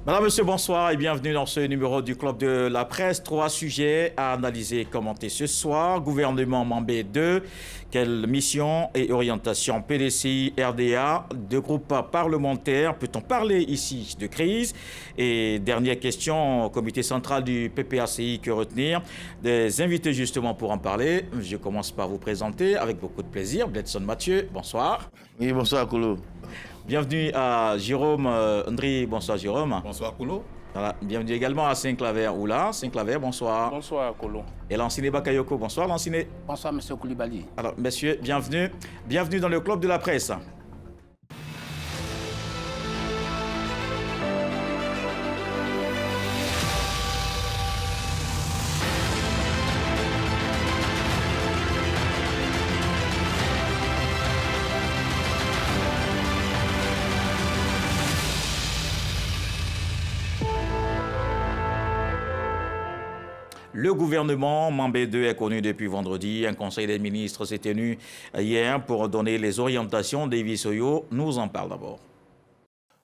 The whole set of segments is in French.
Madame, Monsieur, bonsoir et bienvenue dans ce numéro du Club de la Presse. 3 sujets à analyser et commenter ce soir. Gouvernement Mambé 2, quelle mission et orientation PDCI, RDA, deux groupes parlementaires. Peut-on parler ici de crise? Et dernière question, comité central du PPACI, que retenir? Des invités justement pour en parler. Je commence par vous présenter avec beaucoup de plaisir. Bledson Mathieu, bonsoir. Oui, bonsoir Kolo. Bienvenue à Jérôme Ndri, bonsoir Jérôme. Bonsoir Kolo. Voilà. Bienvenue également à Saint-Claver Oula. Saint-Claver, bonsoir. Bonsoir Kolo. Et Lanciné Bakayoko, bonsoir Lanciné. Bonsoir Monsieur Koulibaly. Alors messieurs, bienvenue. Bienvenue dans le Club de la Presse. Le gouvernement Mambé 2 est connu depuis vendredi. Un conseil des ministres s'est tenu hier pour donner les orientations. David Soyo nous en parle d'abord.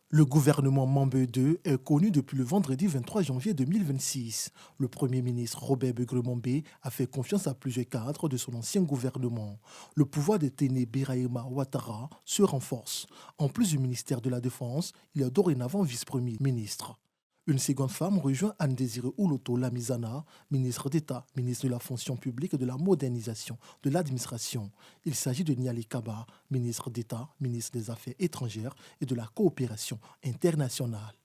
Le gouvernement Mambé 2 est connu depuis le vendredi 23 janvier 2026. Le Premier ministre Robert Begré-Mambé a fait confiance à plusieurs cadres de son ancien gouvernement. Le pouvoir de Téné Birahima Ouattara se renforce. En plus du ministère de la Défense, il est dorénavant vice-premier ministre. Une seconde femme rejoint Anne-Désirée Ouloto Lamizana, ministre d'État, ministre de la fonction publique et de la modernisation de l'administration. Il s'agit de Niali Kaba, ministre d'État, ministre des Affaires étrangères et de la coopération internationale.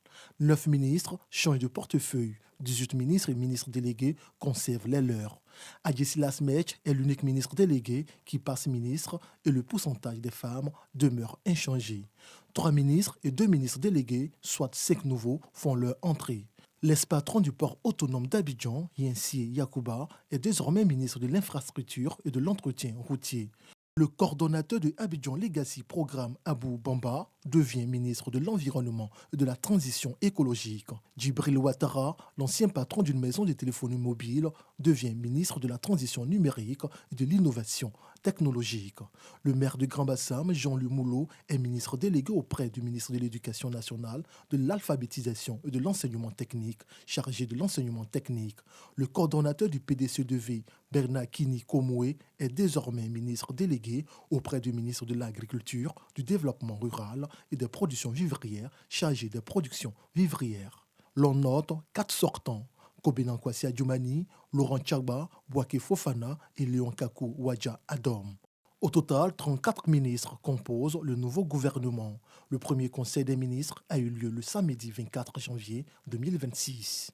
9 ministres changent de portefeuille. 18 ministres et ministres délégués conservent les leurs. Adjesilas Mech est l'unique ministre délégué qui passe ministre et le pourcentage des femmes demeure inchangé. 3 ministres et 2 ministres délégués, soit 5 nouveaux, font leur entrée. L'ex-patron du port autonome d'Abidjan, Yensi Yakouba, est désormais ministre de l'Infrastructure et de l'Entretien routier. Le coordonnateur de Abidjan Legacy Programme, Abou Bamba, devient ministre de l'Environnement et de la Transition écologique. Djibril Ouattara, l'ancien patron d'une maison de téléphonie mobile, devient ministre de la Transition numérique et de l'Innovation technologique. Le maire de Grand-Bassam, Jean-Louis Moulot, est ministre délégué auprès du ministre de l'Éducation nationale, de l'Alphabétisation et de l'Enseignement technique, chargé de l'enseignement technique. Le coordonnateur du PDCEV, Bernard Kini Komoué, est désormais ministre délégué auprès du ministre de l'Agriculture, du Développement rural et des productions vivrières, chargé des productions vivrières. L'on note 4 sortants: Kobenan Kwasi Adjoumani, Laurent Tchagba, Bouaké Fofana et Léon Kakou Wadja Adom. Au total, 34 ministres composent le nouveau gouvernement. Le premier conseil des ministres a eu lieu le samedi 24 janvier 2026.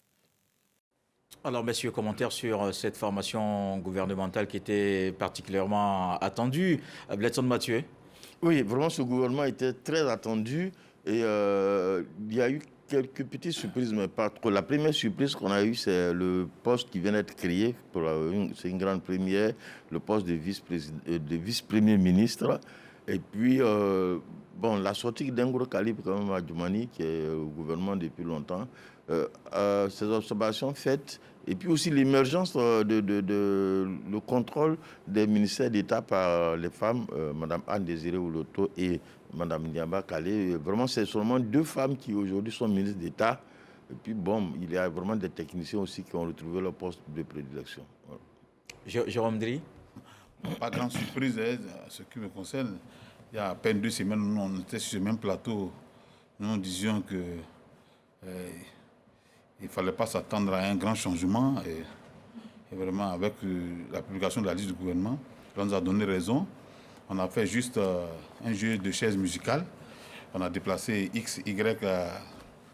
Alors, messieurs, commentaires sur cette formation gouvernementale qui était particulièrement attendue. Bledson Mathieu. Oui, vraiment, ce gouvernement était très attendu et il y a eu quelques petites surprises, mais pas trop. La première surprise qu'on a eue, c'est le poste qui vient d'être créé. C'est une grande première, le poste de vice-premier ministre. Et puis, la sortie d'un gros calibre comme Adjoumani, qui est au gouvernement depuis longtemps, ces observations faites, et puis aussi l'émergence le contrôle des ministères d'État par les femmes, Mme Anne-Désirée Ouloto et Mme Ndiamba Kalé. Vraiment, c'est seulement 2 femmes qui aujourd'hui sont ministres d'État. Et puis il y a vraiment des techniciens aussi qui ont retrouvé leur poste de prédilection. Voilà. Jérôme Dri. Pas grande surprise, à ce qui me concerne. Il y a à peine 2 semaines, nous, on était sur ce même plateau. Nous disions que il ne fallait pas s'attendre à un grand changement. Et vraiment, avec la publication de la liste du gouvernement, on nous a donné raison. On a fait juste un jeu de chaises musicales. On a déplacé X, Y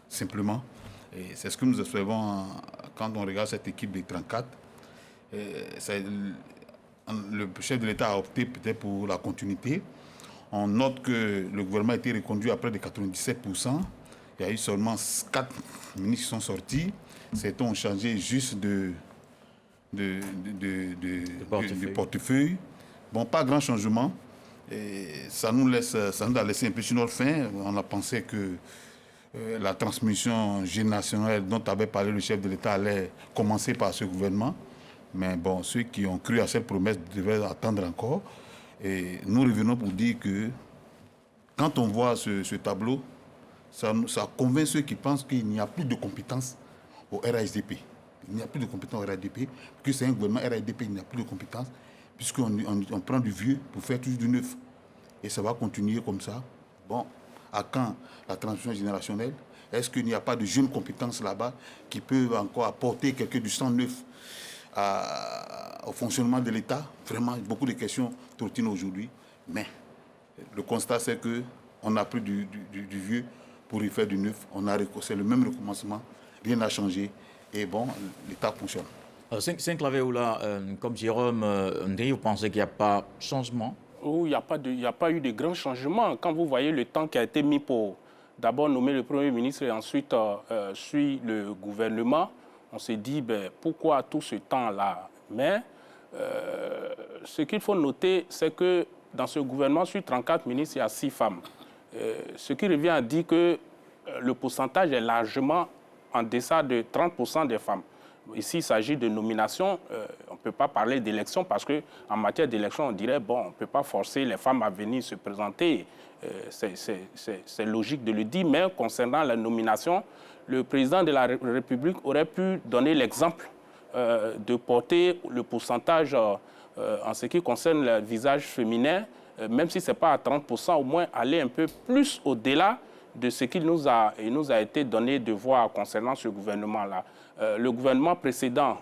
simplement. Et c'est ce que nous observons quand on regarde cette équipe des 34. Le chef de l'État a opté peut-être pour la continuité. On note que le gouvernement a été reconduit à près de 97%. Il y a eu seulement 4 ministres qui sont sortis. Certains ont changé juste de portefeuille. Bon, pas grand changement. Et ça nous a laissé un peu sur notre faim. On a pensé que la transmission générationnelle dont avait parlé le chef de l'État allait commencer par ce gouvernement. Mais bon, ceux qui ont cru à cette promesse devaient attendre encore. Et nous revenons pour dire que quand on voit ce tableau, ça convainc ceux qui pensent qu'il n'y a plus de compétences au RHDP. Il n'y a plus de compétences au RHDP, que c'est un gouvernement RHDP, il n'y a plus de compétences, puisqu'on prend du vieux pour faire toujours du neuf. Et ça va continuer comme ça. Bon, à quand la transition générationnelle? Est-ce qu'il n'y a pas de jeunes compétences là-bas qui peuvent encore apporter quelque du sang neuf au fonctionnement de l'État? Vraiment, beaucoup de questions trottinent aujourd'hui. Mais le constat, c'est qu'on a pris du vieux pour y faire du neuf. C'est le même recommencement, rien n'a changé. Et bon, l'État fonctionne. Saint-Claver-Oula, comme Jérôme Ndri, vous pensez qu'il n'y a pas de changement? Il n'y a pas eu de grands changements. Quand vous voyez le temps qui a été mis pour d'abord nommer le Premier ministre et ensuite suivre le gouvernement, on s'est dit, pourquoi tout ce temps-là? Mais ce qu'il faut noter, c'est que dans ce gouvernement, sur 34 ministres, il y a 6 femmes. Ce qui revient à dire que le pourcentage est largement en deçà de 30% des femmes. Ici, il s'agit de nomination. On ne peut pas parler d'élection parce qu'en matière d'élection, on dirait, bon, on ne peut pas forcer les femmes à venir se présenter. C'est logique de le dire, mais concernant la nomination, le président de la République aurait pu donner l'exemple de porter le pourcentage en ce qui concerne le visage féminin, même si ce n'est pas à 30%, au moins aller un peu plus au-delà de ce qu'il nous a été donné de voir concernant ce gouvernement-là. Le gouvernement précédent,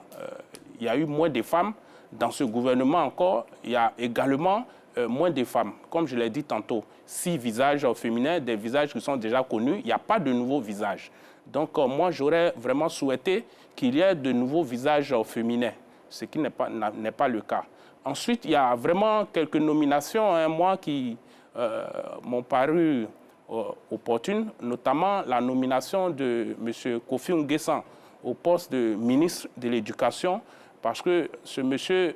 il y a eu moins de femmes. Dans ce gouvernement encore, il y a également moins de femmes. Comme je l'ai dit tantôt, 6 visages féminins, des visages qui sont déjà connus, il n'y a pas de nouveaux visages. Donc moi, j'aurais vraiment souhaité qu'il y ait de nouveaux visages féminins, ce qui n'est pas le cas. Ensuite, il y a vraiment quelques nominations, moi, qui m'ont paru opportunes, notamment la nomination de M. Kofi Nguessan au poste de ministre de l'Éducation, parce que ce monsieur,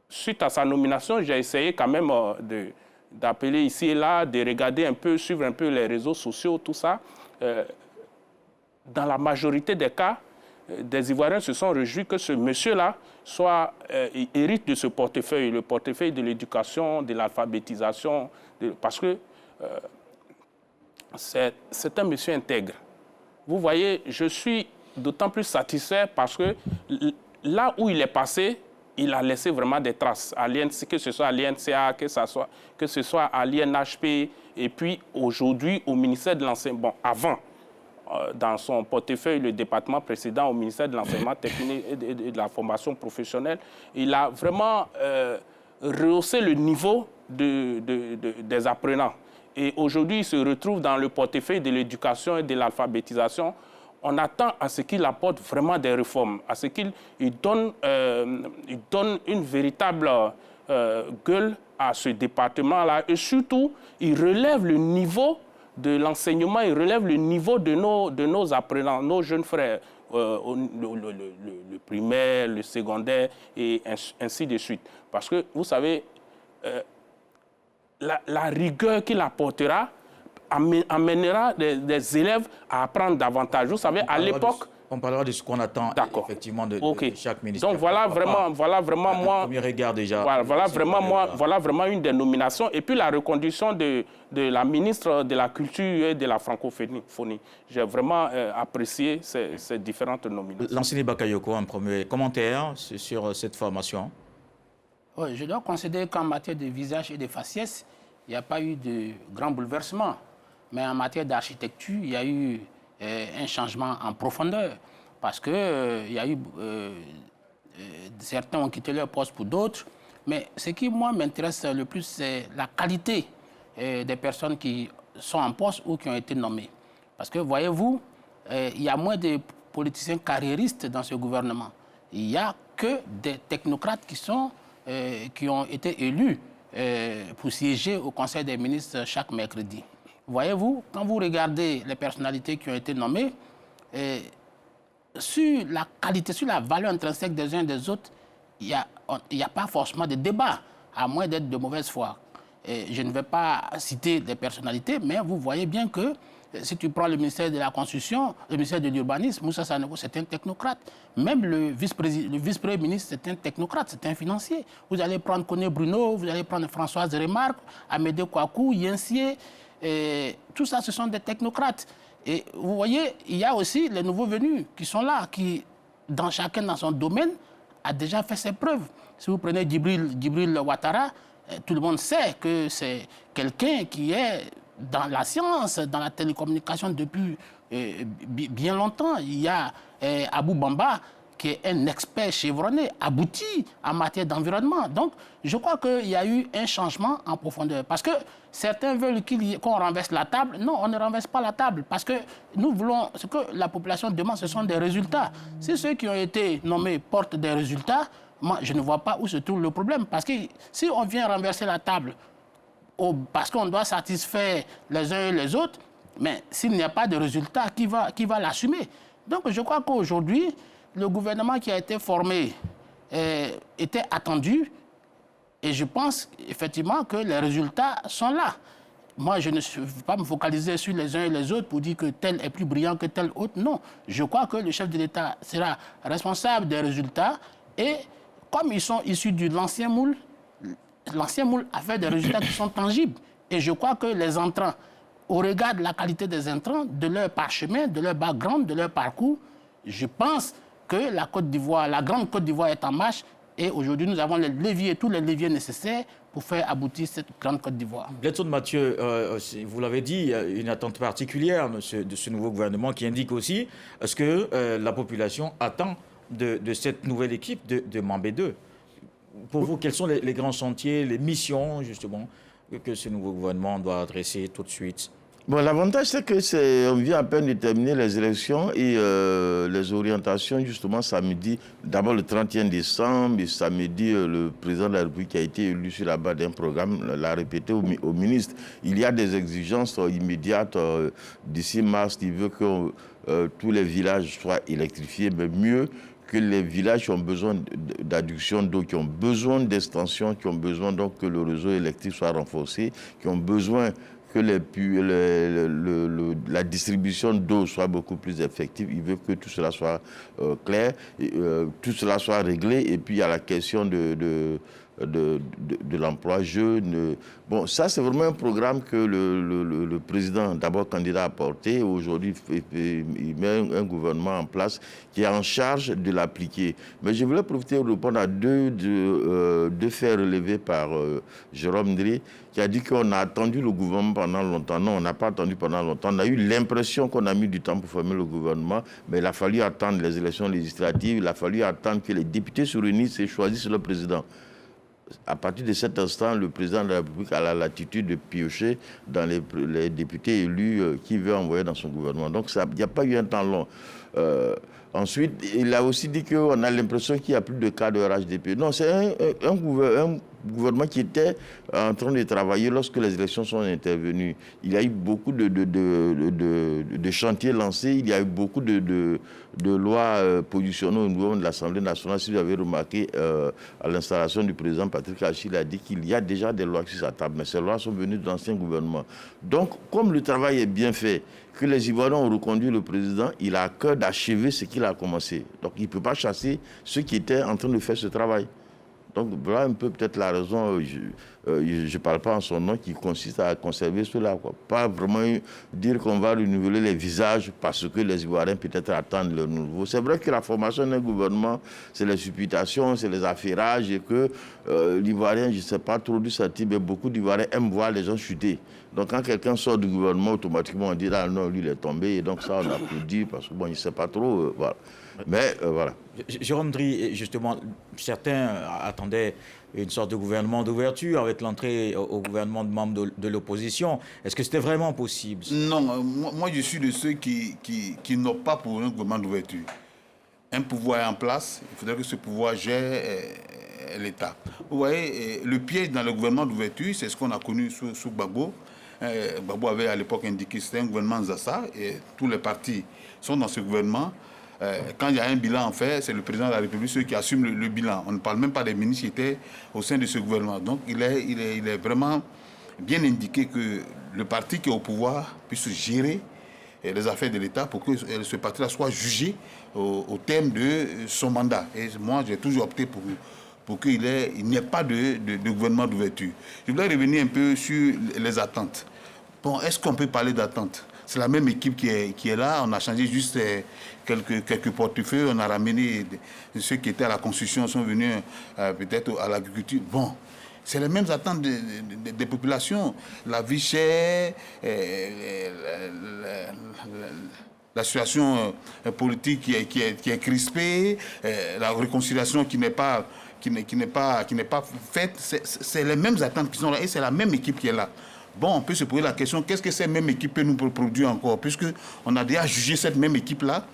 suite à sa nomination, j'ai essayé quand même d'appeler ici et là, de regarder un peu, suivre un peu les réseaux sociaux, tout ça. Dans la majorité des cas, des Ivoiriens se sont réjouis que ce monsieur-là hérite de ce portefeuille, le portefeuille de l'éducation, de l'alphabétisation, parce que c'est un monsieur intègre. Vous voyez, je suis d'autant plus satisfait parce que là où il est passé, il a laissé vraiment des traces, que ce soit à l'INCA, que ce soit à l'INHP, et puis aujourd'hui au ministère de l'Enseignement. Bon, avant, dans son portefeuille, le département précédent au ministère de l'Enseignement technique et de la formation professionnelle, il a vraiment rehaussé le niveau des apprenants. Et aujourd'hui, il se retrouve dans le portefeuille de l'éducation et de l'alphabétisation. On attend à ce qu'il apporte vraiment des réformes, à ce qu'il donne une véritable gueule à ce département-là. Et surtout, il relève le niveau de l'enseignement, il relève le niveau de nos apprenants, nos jeunes frères, le primaire, le secondaire, et ainsi de suite. Parce que, vous savez, la rigueur qu'il apportera amènera des élèves à apprendre davantage. Vous savez, à l'époque... On parlera de ce qu'on attend effectivement de chaque ministère. Donc voilà vraiment moi... Premier regard déjà. Voilà vraiment une des nominations. Et puis la reconduction de la ministre de la Culture et de la Francophonie. J'ai vraiment apprécié ces différentes nominations. L'enseignant Bakayoko, un premier commentaire sur cette formation. Oui, je dois considérer qu'en matière de visage et de faciès, il n'y a pas eu de grand bouleversement. Mais en matière d'architecture, il y a eu un changement en profondeur. Parce qu'il y a eu... certains ont quitté leur poste pour d'autres. Mais ce qui, moi, m'intéresse le plus, c'est la qualité des personnes qui sont en poste ou qui ont été nommées. Parce que, voyez-vous, il y a moins de politiciens carriéristes dans ce gouvernement. Il n'y a que des technocrates qui ont été élus pour siéger au Conseil des ministres chaque mercredi. Voyez-vous, quand vous regardez les personnalités qui ont été nommées, sur la qualité, sur la valeur intrinsèque des uns et des autres, il n'y a pas forcément de débat, à moins d'être de mauvaise foi. Je ne vais pas citer des personnalités, mais vous voyez bien que si tu prends le ministère de la Construction, le ministère de l'Urbanisme, Moussa Sanogo, c'est un technocrate. Même le vice-premier ministre, c'est un technocrate, c'est un financier. Vous allez prendre Koné Bruno, vous allez prendre Françoise Remarque, Amédée Kouakou, Yensié. Et tout ça, ce sont des technocrates. Et vous voyez, il y a aussi les nouveaux venus qui sont là, qui, chacun dans son domaine, a déjà fait ses preuves. Si vous prenez Djibril Ouattara, tout le monde sait que c'est quelqu'un qui est dans la science, dans la télécommunication depuis bien longtemps. Il y a Abou Bamba, qui est un expert chevronné, abouti en matière d'environnement. Donc, je crois qu'il y a eu un changement en profondeur. Parce que certains veulent qu'on renverse la table. Non, on ne renverse pas la table. Parce que nous voulons, ce que la population demande, ce sont des résultats. Si ceux qui ont été nommés portent des résultats, moi, je ne vois pas où se trouve le problème. Parce que si on vient renverser la table, parce qu'on doit satisfaire les uns et les autres, mais s'il n'y a pas de résultat, qui va l'assumer? Donc, je crois qu'aujourd'hui, le gouvernement qui a été formé était attendu et je pense effectivement que les résultats sont là. Moi, je ne veux pas me focaliser sur les uns et les autres pour dire que tel est plus brillant que tel autre. Non, je crois que le chef de l'État sera responsable des résultats et comme ils sont issus de l'ancien moule a fait des résultats qui sont tangibles. Et je crois que les entrants, au regard de la qualité des entrants, de leur parchemin, de leur background, de leur parcours, je pense que la Côte d'Ivoire, la grande Côte d'Ivoire est en marche et aujourd'hui nous avons tous les leviers nécessaires pour faire aboutir cette grande Côte d'Ivoire. Bledson Mathieu, vous l'avez dit, il y a une attente particulière de ce nouveau gouvernement qui indique aussi ce que la population attend de cette nouvelle équipe de Mambé 2. Pour vous, quels sont les grands chantiers, les missions justement que ce nouveau gouvernement doit adresser tout de suite? Bon, l'avantage, c'est qu'on vient à peine de terminer les élections et les orientations, justement, samedi, d'abord le 31 décembre, et samedi, le président de la République a été élu sur la base d'un programme, l'a répété au ministre. Il y a des exigences immédiates d'ici mars, il veut que tous les villages soient électrifiés, mais mieux que les villages qui ont besoin d'adduction d'eau, qui ont besoin d'extension, qui ont besoin donc que le réseau électrique soit renforcé, qui ont besoin que la distribution d'eau soit beaucoup plus effective. Il veut que tout cela soit clair, tout cela soit réglé. Et puis il y a la question de l'emploi jeune. Bon, ça c'est vraiment un programme que le président, d'abord candidat, a porté. Aujourd'hui, il met un gouvernement en place qui est en charge de l'appliquer. Mais je voulais profiter de répondre à deux faits relevés par Jérôme Ndri, qui a dit qu'on a attendu le gouvernement pendant longtemps. Non, on n'a pas attendu pendant longtemps. On a eu l'impression qu'on a mis du temps pour former le gouvernement, mais il a fallu attendre les élections législatives, il a fallu attendre que les députés se réunissent et choisissent le président. À partir de cet instant, le président de la République a la latitude de piocher dans les députés élus qu'il veut envoyer dans son gouvernement. Donc, il n'y a pas eu un temps long. Ensuite, il a aussi dit qu'on a l'impression qu'il n'y a plus de cas de RHDP. Non, c'est un gouvernement qui était en train de travailler lorsque les élections sont intervenues. Il y a eu beaucoup de chantiers lancés, il y a eu beaucoup de lois positionnées au niveau de l'Assemblée nationale. Si vous avez remarqué, à l'installation du président Patrick Achille a dit qu'il y a déjà des lois sur sa table, mais ces lois sont venues de l'ancien gouvernement. Donc, comme le travail est bien fait, que les Ivoiriens ont reconduit le président, il a à cœur d'achever ce qu'il a commencé. Donc, il ne peut pas chasser ceux qui étaient en train de faire ce travail. Donc, voilà un peu peut-être la raison, je ne parle pas en son nom, qui consiste à conserver cela, quoi. Pas vraiment dire qu'on va renouveler les visages parce que les Ivoiriens peut-être attendent le nouveau. C'est vrai que la formation d'un gouvernement, c'est les supputations, c'est les affairages et que l'Ivoirien, je ne sais pas trop d'où ça tire, mais beaucoup d'Ivoiriens aiment voir les gens chuter. Donc quand quelqu'un sort du gouvernement, automatiquement on dit « Ah non, lui il est tombé » et donc ça on applaudit parce que bon, il ne sait pas trop, voilà. Mais voilà. Jérôme Ndri, justement, certains attendaient une sorte de gouvernement d'ouverture avec l'entrée au gouvernement de membres de l'opposition. Est-ce que c'était vraiment possible? Non, moi je suis de ceux qui n'optent pas pour un gouvernement d'ouverture. Un pouvoir est en place, il faudrait que ce pouvoir gère l'État. Vous voyez, le piège dans le gouvernement d'ouverture, c'est ce qu'on a connu sous Gbagbo. Gbagbo avait à l'époque indiqué que c'était un gouvernement Zassa et tous les partis sont dans ce gouvernement. Quand il y a un bilan en fait, c'est le président de la République ceux qui assument le bilan. On ne parle même pas des ministres qui étaient au sein de ce gouvernement. Donc il est vraiment bien indiqué que le parti qui est au pouvoir puisse gérer les affaires de l'État pour que ce parti-là soit jugé au terme de son mandat. Et moi, j'ai toujours opté pour qu'il n'y ait pas de gouvernement d'ouverture. Je voudrais revenir un peu sur les attentes. Bon, est-ce qu'on peut parler d'attente? C'est la même équipe qui est là. On a changé juste quelques portefeuilles. On a ramené ceux qui étaient à la construction, sont venus peut-être à l'agriculture. Bon, c'est les mêmes attentes des populations. La vie chère, la situation politique qui est crispée, la réconciliation qui n'est pas faite. C'est les mêmes attentes qui sont là et c'est la même équipe qui est là. Bon, on peut se poser la question, qu'est-ce que cette même équipe peut nous produire encore? Puisqu'on a déjà jugé cette même équipe-là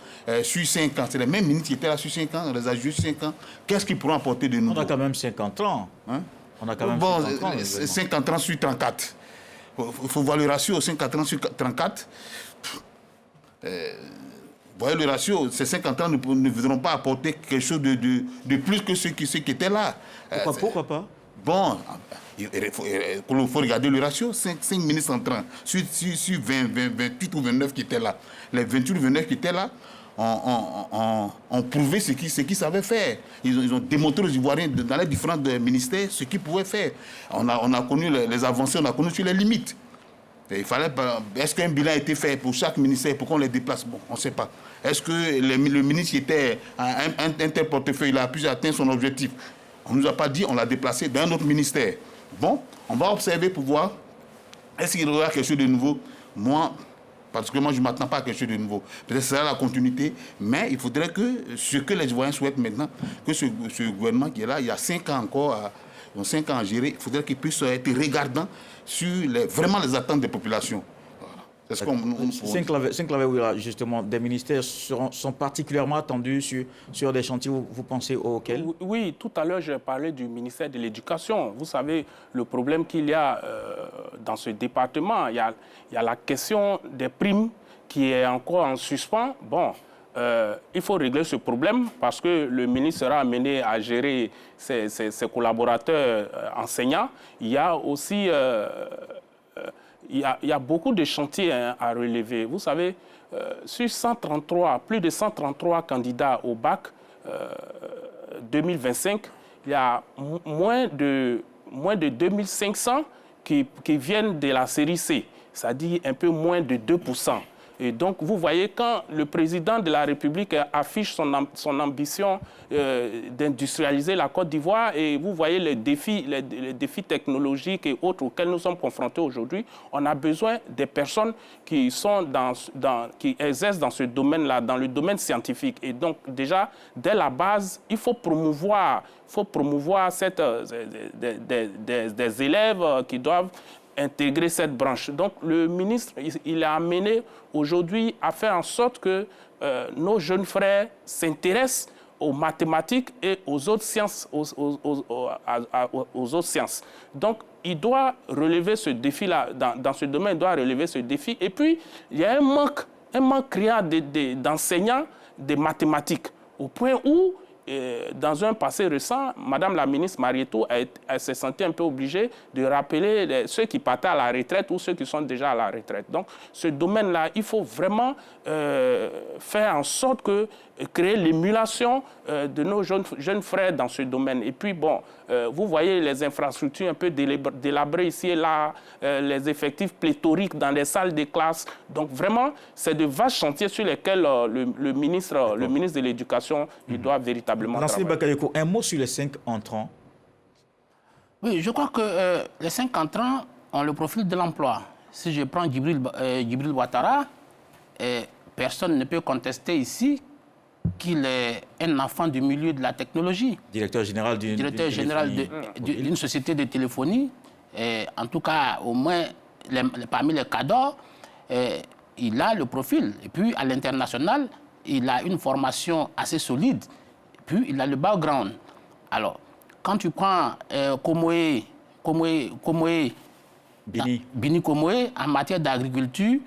sur 5 ans. C'est les mêmes ministres qui étaient là sur 5 ans, on les a jugés sur 5 ans. Qu'est-ce qu'ils pourront apporter de nouveau? On a quand même 50 ans. Hein? On a quand même bon, 50 ans. 50 ans sur 34. Il faut voir le ratio, 50 ans sur 34. Vous voyez le ratio, ces 50 ans ne voudront pas apporter quelque chose de plus que ceux qui étaient là. Pourquoi pas? Bon, il faut regarder le ratio. 5 ministres entrants sur 28 ou 29 qui étaient là. Les 28 ou 29 qui étaient là ont prouvé ce qu'ils savaient faire. Ils ont démontré aux Ivoiriens dans les différents ministères ce qu'ils pouvaient faire. On a connu les avancées, on a connu sur les limites. Est-ce qu'un bilan a été fait pour chaque ministère pour qu'on les déplace? Bon, on ne sait pas. Est-ce que le ministre qui était un tel portefeuille il a pu atteindre son objectif? On ne nous a pas dit, on l'a déplacé dans un autre ministère. Bon, on va observer pour voir, est-ce qu'il y aura quelque chose de nouveau? Moi, particulièrement, je ne m'attends pas à quelque chose de nouveau. Peut-être que ce sera la continuité, mais il faudrait que ce que les Ivoiriens souhaitent maintenant, que ce gouvernement qui est là, il y a 5 ans encore, 5 ans à gérer, il faudrait qu'il puisse être regardant sur vraiment les attentes des populations. Saint-Claver, justement, des ministères sont particulièrement attendus sur des chantiers, vous pensez auxquels? Oui, tout à l'heure, j'ai parlé du ministère de l'Éducation. Vous savez, le problème qu'il y a dans ce département, il y a la question des primes qui est encore en suspens. Bon, il faut régler ce problème parce que le ministre sera amené à gérer ses collaborateurs enseignants. Il y a aussi... Il y a beaucoup de chantiers à relever. Vous savez, sur 133, plus de 133 candidats au bac 2025, il y a moins de 2500 qui viennent de la série C, c'est-à-dire un peu moins de 2%. Et donc, vous voyez, quand le président de la République affiche son ambition d'industrialiser la Côte d'Ivoire, et vous voyez les défis technologiques et autres auxquels nous sommes confrontés aujourd'hui, on a besoin des personnes qui exercent dans ce domaine-là, dans le domaine scientifique. Et donc, déjà, dès la base, il faut promouvoir des élèves qui doivent intégrer cette branche. Donc, le ministre, il a amené aujourd'hui à faire en sorte que nos jeunes frères s'intéressent aux mathématiques et aux autres sciences. Aux autres sciences. Donc, il doit relever ce défi-là. Dans ce domaine, il doit relever ce défi. Et puis, il y a un manque criant d'enseignants des mathématiques, au point où, dans un passé récent, Madame la ministre Marietou elle s'est sentie un peu obligée de rappeler ceux qui partaient à la retraite ou ceux qui sont déjà à la retraite. Donc, ce domaine-là, il faut vraiment faire en sorte que créer l'émulation de nos jeunes frères dans ce domaine. Et puis, bon, vous voyez les infrastructures un peu délabrées ici et là, les effectifs pléthoriques dans les salles de classe. Donc, vraiment, c'est de vastes chantiers sur lesquels le ministre de l'Éducation, il doit véritablement travailler. Bakayoko, un mot sur les 5 entrants. Oui, je crois que les 5 entrants ont le profil de l'emploi. Si je prends Djibril Ouattara, personne ne peut contester ici qu'il est un enfant du milieu de la technologie. Directeur général d'une société de téléphonie. En tout cas, au moins, parmi les cadres, il a le profil. Et puis, à l'international, il a une formation assez solide. Et puis, il a le background. Alors, quand tu prends Bini Komoé, en matière d'agriculture,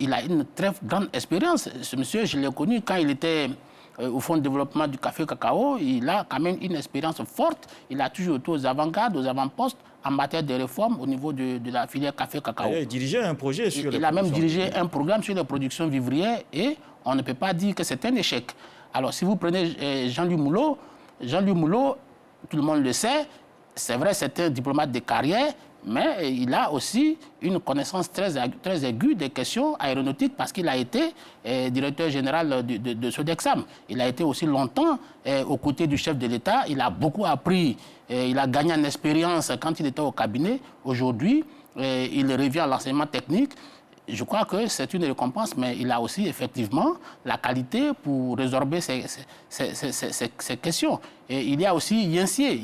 il a une très grande expérience. Ce monsieur, je l'ai connu quand il était au Fonds de développement du café cacao. Il a quand même une expérience forte. Il a toujours été aux avant-gardes, aux avant-postes en matière de réforme au niveau de la filière café cacao. Il dirigeait un projet sur Il a même dirigé un programme sur les productions vivrières et on ne peut pas dire que c'est un échec. Alors, si vous prenez Jean-Louis Moulot, tout le monde le sait, c'est vrai, c'est un diplomate de carrière, mais il a aussi une connaissance très aiguë des questions aéronautiques parce qu'il a été directeur général de Sodexam. Il a été aussi longtemps aux côtés du chef de l'État. Il a beaucoup appris, il a gagné en expérience quand il était au cabinet. Aujourd'hui, il revient à l'enseignement technique. Je crois que c'est une récompense, mais il a aussi effectivement la qualité pour résorber ces questions. Et il y a aussi Yensier.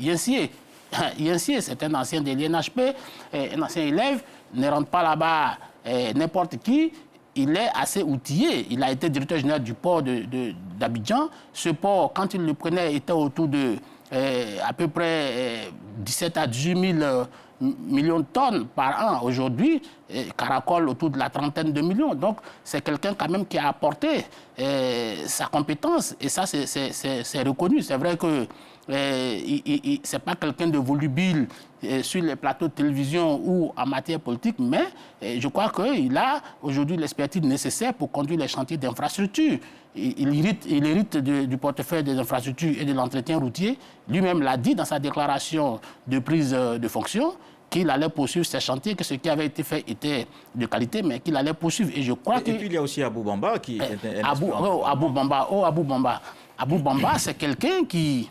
Yensier, c'est un ancien de l'INHP, un ancien élève, ne rentre pas là-bas n'importe qui. Il est assez outillé. Il a été directeur général du port d'Abidjan. Ce port, quand il le prenait, était autour de à peu près 17 à 18 000 millions de tonnes par an. Aujourd'hui, caracole autour de la trentaine de millions. Donc, c'est quelqu'un quand même qui a apporté sa compétence. Et ça, c'est reconnu. C'est vrai que c'est pas quelqu'un de volubile sur les plateaux de télévision ou en matière politique, mais je crois qu'il a aujourd'hui l'expertise nécessaire pour conduire les chantiers d'infrastructure. Il hérite du portefeuille des infrastructures et de l'entretien routier. Lui-même l'a dit dans sa déclaration de prise de fonction qu'il allait poursuivre ces chantiers, que ce qui avait été fait était de qualité, mais qu'il allait poursuivre. Et je crois et puis il y a aussi Abou Bamba qui est Abou Bamba, c'est quelqu'un qui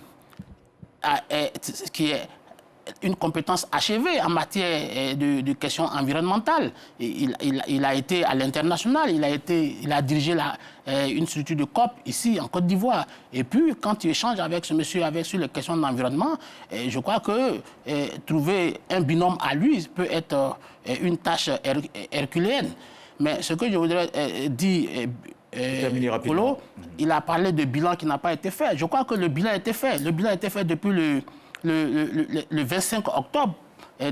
est une compétence achevée en matière de questions environnementales. Il a été à l'international, il a dirigé une structure de COP ici en Côte d'Ivoire. Et puis, quand tu échanges avec ce monsieur sur les questions d'environnement, je crois que trouver un binôme à lui peut être une tâche herculéenne. Mais ce que je voudrais dire... Polo, il a parlé de bilan qui n'a pas été fait. Je crois que le bilan a été fait. Le bilan a été fait depuis le 25 octobre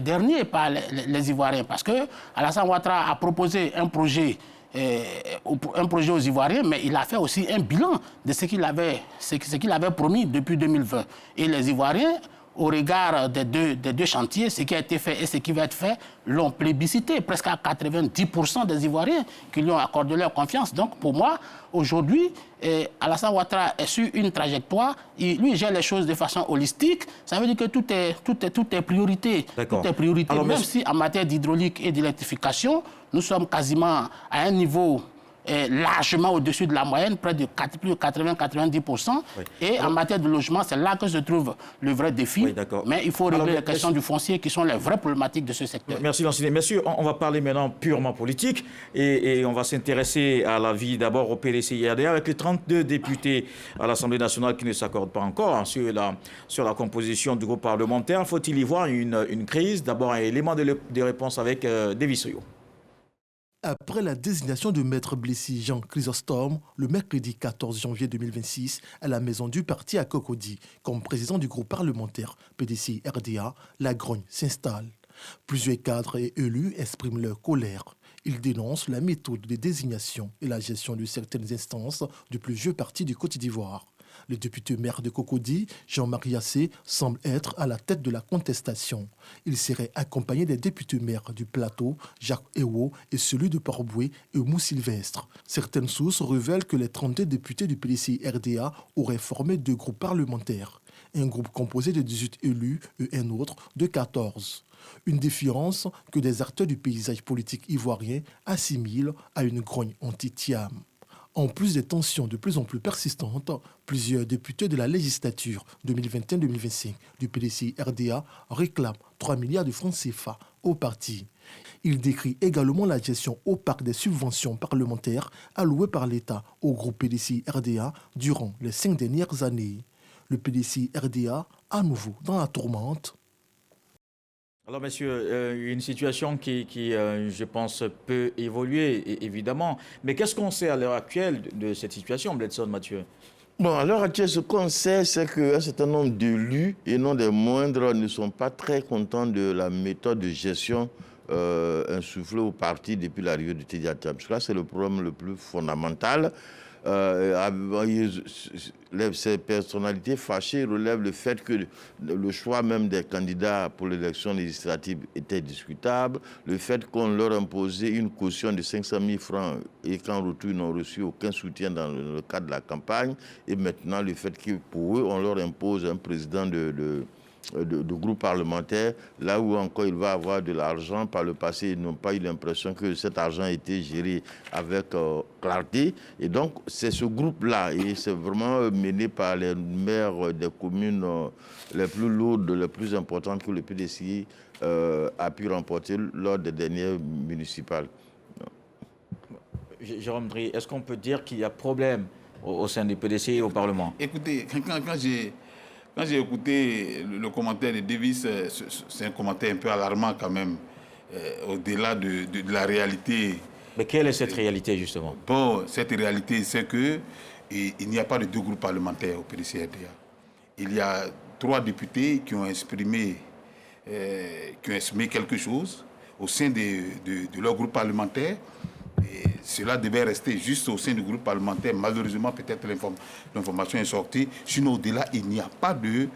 dernier par les Ivoiriens. Parce que Alassane Ouattara a proposé un projet aux Ivoiriens, mais il a fait aussi un bilan de ce qu'il avait promis depuis 2020. Et les Ivoiriens, au regard des deux chantiers, ce qui a été fait et ce qui va être fait, l'ont plébiscité. Presque à 90% des Ivoiriens qui lui ont accordé leur confiance. Donc, pour moi, aujourd'hui, Alassane Ouattara est sur une trajectoire. Lui, gère les choses de façon holistique. Ça veut dire que tout est priorité. Tout est priorité. Alors, même si en matière d'hydraulique et d'électrification, nous sommes quasiment à un niveau largement au-dessus de la moyenne, près de plus de 80-90%. Oui. Et en matière de logement, c'est là que se trouve le vrai défi. Oui, mais il faut régler les questions du foncier qui sont les vraies problématiques de ce secteur. Merci, Lancinet. Messieurs, on va parler maintenant purement politique et on va s'intéresser à la vie d'abord au PDCI-RDA avec les 32 députés à l'Assemblée nationale qui ne s'accordent pas encore sur la composition du groupe parlementaire. Faut-il y voir une crise? D'abord, un élément de réponse avec Davis Rio. Après la désignation de Maître Blessy Jean Chrysostome le mercredi 14 janvier 2026 à la maison du parti à Cocody comme président du groupe parlementaire PDCI-RDA, la grogne s'installe. Plusieurs cadres et élus expriment leur colère. Ils dénoncent la méthode de désignation et la gestion de certaines instances du plus vieux parti du Côte d'Ivoire. Le député maire de Cocody, Jean-Marie Assé, semble être à la tête de la contestation. Il serait accompagné des députés maires du Plateau, Jacques Ewo, et celui de Port-Boué, Eumou Sylvestre. Certaines sources révèlent que les 32 députés du PDCI-RDA auraient formé 2 groupes parlementaires. Un groupe composé de 18 élus et un autre de 14. Une défiance que des acteurs du paysage politique ivoirien assimilent à une grogne anti-Thiam. En plus des tensions de plus en plus persistantes, plusieurs députés de la législature 2021-2025 du PDCI-RDA réclament 3 milliards de francs CFA au parti. Il décrit également la gestion opaque des subventions parlementaires allouées par l'État au groupe PDCI-RDA durant les 5 dernières années. Le PDCI-RDA, à nouveau dans la tourmente. Alors, messieurs, une situation qui je pense, peut évoluer, évidemment. Mais qu'est-ce qu'on sait à l'heure actuelle de cette situation, Bledson Mathieu? Bon, à l'heure actuelle, ce qu'on sait, c'est qu'un certain nombre d'élus, et non des moindres, ne sont pas très contents de la méthode de gestion insufflée au parti depuis l'arrivée de Tedia Thiam. Parce que là, c'est le problème le plus fondamental. Ces personnalités fâchées relèvent le fait que le choix même des candidats pour l'élection législative était discutable, le fait qu'on leur imposait une caution de 500 000 francs et qu'en retour ils n'ont reçu aucun soutien dans le cadre de la campagne, et maintenant le fait que pour eux on leur impose un président de groupes parlementaires, là où encore il va avoir de l'argent. Par le passé, ils n'ont pas eu l'impression que cet argent a été géré avec clarté. Et donc, c'est ce groupe-là, et c'est vraiment mené par les maires des communes les plus lourdes, les plus importantes que le PDCI a pu remporter lors des dernières municipales. Jérôme Dri, est-ce qu'on peut dire qu'il y a problème au sein du PDCI au Parlement? Écoutez, quand j'ai écouté le commentaire de Davis, c'est un commentaire un peu alarmant quand même, au-delà de la réalité. Mais quelle est cette réalité, justement? Bon, cette réalité, c'est qu'il n'y a pas de 2 groupes parlementaires au PDCI-RDA. Il y a 3 députés qui ont exprimé quelque chose au sein de leur groupe parlementaire. Et cela devait rester juste au sein du groupe parlementaire. Malheureusement, peut-être l'information est sortie. Sinon, au-delà, il n'y a pas de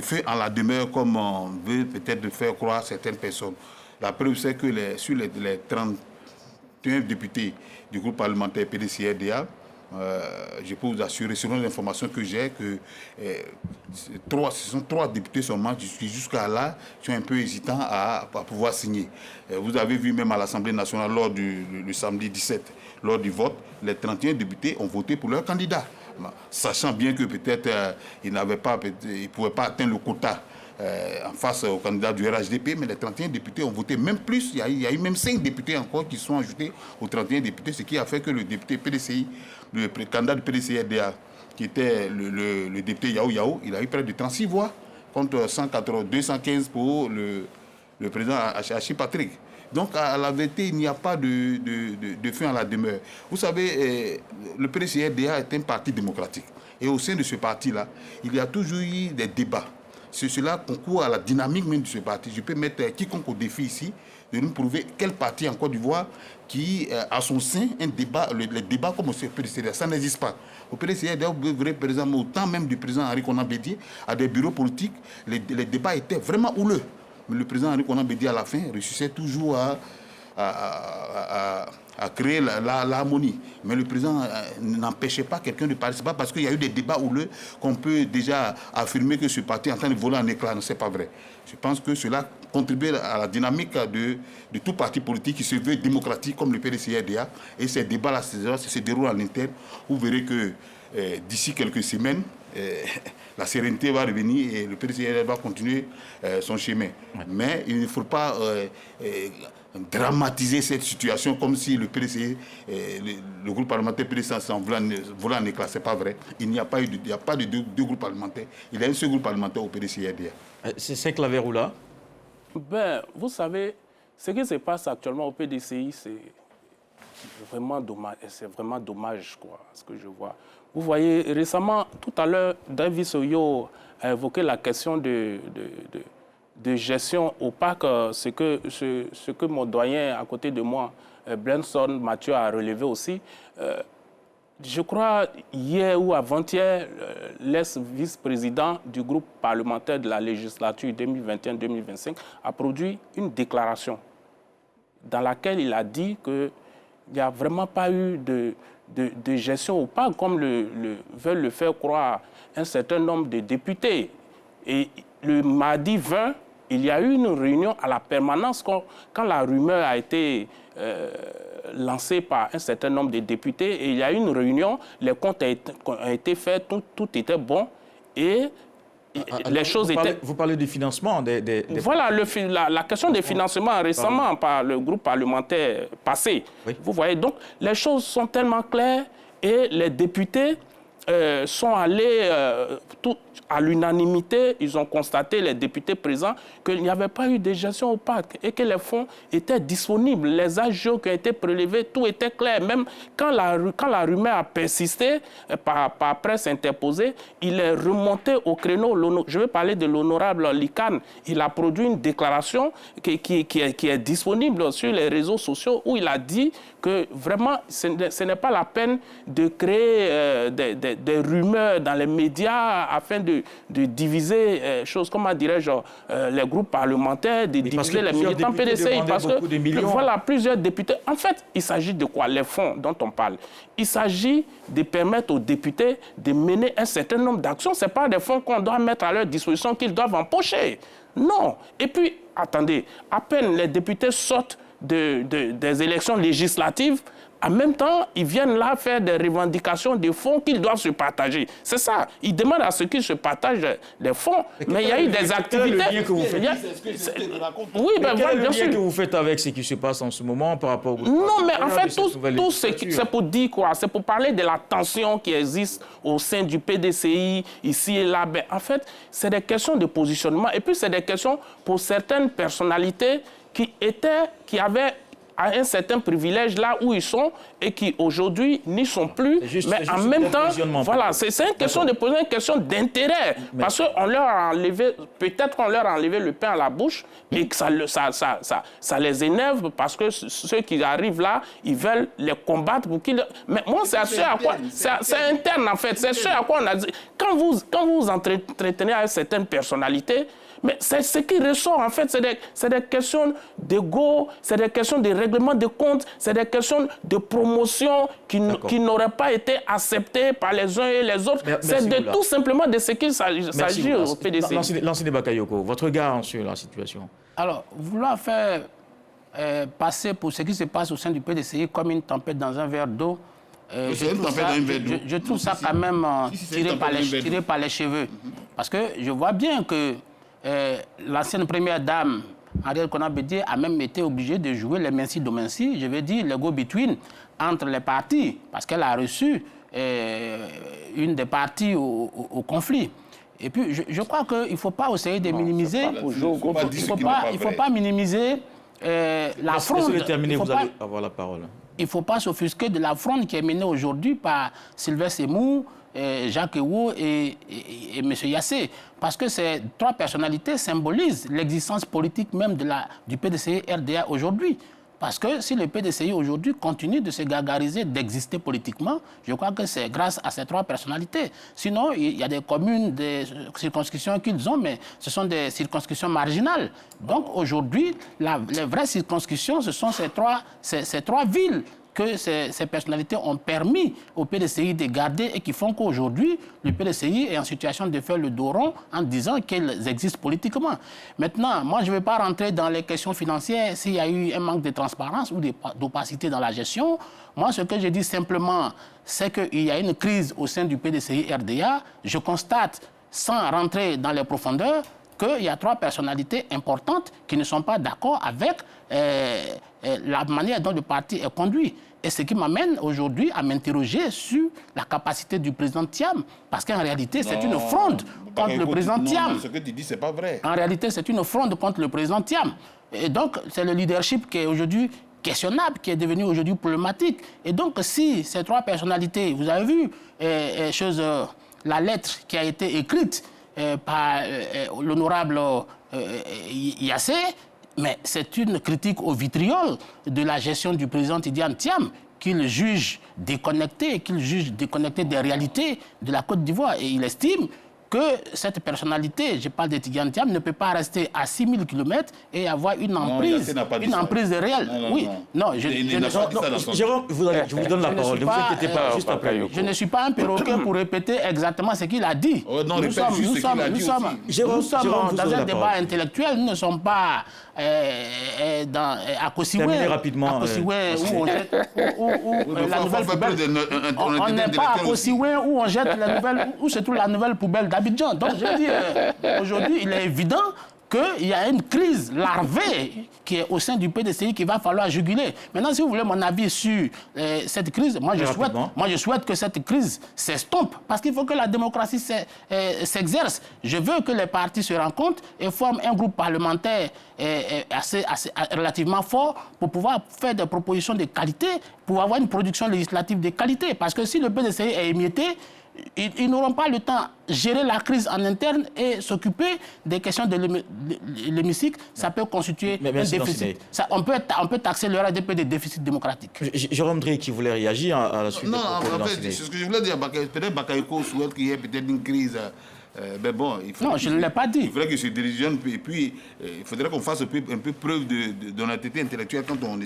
fait en la demeure comme on veut peut-être de faire croire certaines personnes. La preuve, c'est que sur les 31 députés du groupe parlementaire PDCI-RDA, je peux vous assurer, selon l'information que j'ai, que ce sont 3 députés seulement jusqu'à là qui sont un peu hésitants à pouvoir signer. Vous avez vu même à l'Assemblée nationale, lors le samedi 17, lors du vote, les 31 députés ont voté pour leur candidat. Sachant bien que peut-être ils ne pouvaient pas atteindre le quota en face au candidat du RHDP, mais les 31 députés ont voté même plus. Il y a eu même 5 députés encore qui sont ajoutés aux 31 députés, ce qui a fait que le député PDCI, le candidat du PDCI-RDA, qui était le député Yao Yao, il a eu près de 36 voix contre 215 pour le président Hachi Patrick. Donc, à la vérité, il n'y a pas de fin à la demeure. Vous savez, le PDCI-RDA est un parti démocratique. Et au sein de ce parti-là, il y a toujours eu des débats. Cela concourt à la dynamique même de ce parti. Je peux mettre quiconque au défi ici de nous prouver quel parti en Côte d'Ivoire qui a son sein un débat, les débats comme au PDCI, ça n'existe pas. Au PDCI, vous verrez, par exemple, au temps même du président Henri Konan Bédié, à des bureaux politiques, les débats étaient vraiment houleux. Mais le président Henri Konan Bédié, à la fin, réussissait toujours à créer l'harmonie. Mais le président n'empêchait pas quelqu'un de participer, pas parce qu'il y a eu des débats houleux qu'on peut déjà affirmer que ce parti est en train de voler en éclats. Non, ce n'est pas vrai. Je pense que cela contribue à la dynamique de tout parti politique qui se veut démocratique comme le PDCI-RDA. Et ces débats-là se déroulent en interne. Vous verrez que d'ici quelques semaines, la sérénité va revenir et le PDCI va continuer son chemin. Ouais. Mais il ne faut pas dramatiser cette situation comme si le PDCI, le groupe parlementaire PDCI s'en volait en éclat. Ce n'est pas vrai. Il n'y a pas de 2 groupes parlementaires. Il y a un seul groupe parlementaire au PDCI-RDA. C'est Claverou-là. Ben, vous savez, ce qui se passe actuellement au PDCI, c'est vraiment dommage. C'est vraiment dommage, quoi, ce que je vois. Vous voyez, récemment, tout à l'heure, Davis Oyo a évoqué la question de gestion opaque, ce que mon doyen à côté de moi, Branson Mathieu, a relevé aussi. Je crois, hier ou avant-hier, l'ex-vice-président du groupe parlementaire de la législature 2021-2025 a produit une déclaration dans laquelle il a dit qu'il n'y a vraiment pas eu de gestion opaque, comme veulent le faire croire un certain nombre de députés. Et le mardi 20, il y a eu une réunion à la permanence quand la rumeur a été lancée par un certain nombre de députés. Et il y a eu une réunion, les comptes ont été faits, tout était bon. Et les choses étaient... Vous parlez du financement des... Voilà, la question des financements récemment par le groupe parlementaire passé. Oui. Vous voyez, donc les choses sont tellement claires et les députés sont allés à l'unanimité, ils ont constaté, les députés présents, qu'il n'y avait pas eu de gestion opaque et que les fonds étaient disponibles. Les AGO qui ont été prélevés, tout était clair. Même quand la rumeur a persisté par presse interposée, il est remonté au créneau. Je vais parler de l'honorable Likan. Il a produit une déclaration qui est disponible sur les réseaux sociaux où il a dit que vraiment, ce n'est pas la peine de créer des rumeurs dans les médias afin de diviser choses, comment dirais-je, les groupes parlementaires, de diviser les militants PDCI. Parce que voilà, plusieurs députés. En fait, il s'agit de quoi? Les fonds dont on parle. Il s'agit de permettre aux députés de mener un certain nombre d'actions. Ce n'est pas des fonds qu'on doit mettre à leur disposition, qu'ils doivent empocher. Non. Et puis, attendez, à peine les députés sortent des élections législatives, en même temps, ils viennent là faire des revendications de fonds qu'ils doivent se partager. C'est ça. Ils demandent à ceux qui se partagent les fonds. Mais il y a eu des activités... Quel est le lien que vous faites? Oui, ben voilà, bien sûr. Quel lien que vous faites avec ce qui se passe en ce moment par rapport au... Non, mais en fait, tout c'est pour dire quoi? C'est pour parler de la tension qui existe au sein du PDCI, ici et là. Ben, en fait, c'est des questions de positionnement. Et puis, c'est des questions pour certaines personnalités qui avaient un certain privilège là où ils sont et qui aujourd'hui n'y sont plus. Mais en même temps, voilà, c'est une question de poser une question d'intérêt. Parce qu'on leur a enlevé, peut-être qu'on leur a enlevé le pain à la bouche et que ça les énerve parce que ceux qui arrivent là, ils veulent les combattre pour qu'ils... Mais moi, c'est ce à quoi... C'est interne en fait. C'est ce à quoi on a dit. Quand vous entretenez avec certaines personnalités, mais c'est ce qui ressort, en fait, c'est des questions d'ego, c'est des questions de règlement de compte, c'est des questions de promotion qui n'auraient pas été acceptées par les uns et les autres. C'est tout simplement de ce qu'il s'agit au PDC. Lansine Bakayoko, votre regard sur la situation? Alors, vouloir faire passer pour ce qui se passe au sein du PDCI comme une tempête dans un verre d'eau, je trouve ça quand même tiré par les cheveux. Parce que je vois bien que l'ancienne première dame, Ariel Konabédié, a même été obligée de jouer les Mensi-Domensi, je veux dire, le go-between entre les partis, parce qu'elle a reçu une des parties au conflit. Et puis, je crois qu'il ne faut pas essayer de minimiser... Il ne faut pas minimiser la fronde. Vous allez avoir la parole. Il ne faut pas s'offusquer de la fronde qui est menée aujourd'hui par Sylvain Semou, Jacques Ewo et M. Yassé. Parce que ces trois personnalités symbolisent l'existence politique même du PDCI RDA aujourd'hui. Parce que si le PDCI aujourd'hui continue de se gargariser, d'exister politiquement, je crois que c'est grâce à ces trois personnalités. Sinon, il y a des communes, des circonscriptions qu'ils ont, mais ce sont des circonscriptions marginales. Donc aujourd'hui, les vraies circonscriptions, ce sont ces trois villes que ces personnalités ont permis au PDCI de garder et qui font qu'aujourd'hui, le PDCI est en situation de faire le dos rond en disant qu'elles existent politiquement. Maintenant, moi, je ne vais pas rentrer dans les questions financières s'il y a eu un manque de transparence ou d'opacité dans la gestion. Moi, ce que je dis simplement, c'est qu'il y a une crise au sein du PDCI RDA. Je constate, sans rentrer dans les profondeurs, qu'il y a trois personnalités importantes qui ne sont pas d'accord avec la manière dont le parti est conduit. Et ce qui m'amène aujourd'hui à m'interroger sur la capacité du président Thiam. Parce qu'en réalité, c'est une fronde contre le président Thiam. Ce que tu dis, ce n'est pas vrai. En réalité, c'est une fronde contre le président Thiam. Et donc, c'est le leadership qui est aujourd'hui questionnable, qui est devenu aujourd'hui problématique. Et donc, si ces trois personnalités, vous avez vu la lettre qui a été écrite par l'honorable Yassé, mais c'est une critique au vitriol de la gestion du président Tidiane Thiam qu'il juge déconnecté des réalités de la Côte d'Ivoire. Et il estime que cette personnalité, je parle de Tidiane Thiam, ne peut pas rester à 6000 km et avoir une emprise réelle. Jérôme, je vous donne la parole, ne vous inquiétez pas, juste après. Je ne suis pas un perroquet pour répéter exactement ce qu'il a dit. Nous sommes dans un débat intellectuel, nous ne sommes pas à Kosiwé, on n'est pas à Kosiwé où on jette la nouvelle, où se trouve la nouvelle poubelle d'Abidjan. Donc je veux dire, aujourd'hui, il est évident qu'il y a une crise larvée qui est au sein du PDCI qu'il va falloir juguler. Maintenant, si vous voulez mon avis sur cette crise, moi je souhaite que cette crise s'estompe parce qu'il faut que la démocratie s'exerce. Je veux que les partis se rencontrent et forment un groupe parlementaire relativement fort pour pouvoir faire des propositions de qualité, pour avoir une production législative de qualité. Parce que si le PDCI est émietté, ils n'auront pas le temps de gérer la crise en interne et s'occuper des questions de l'hémicycle. Ça peut constituer un déficit. On peut taxer le RDP des déficits démocratiques. Jérôme Drey qui voulait réagir à la suite. Non, en fait, c'est ce que je voulais dire. Peut-être Bakayoko souhaite qu'il y ait peut-être une crise. Mais bon, non, je ne l'ai pas dit. Il faudrait que se dirige et puis il faudrait qu'on fasse un peu preuve d'honnêteté intellectuelle quand on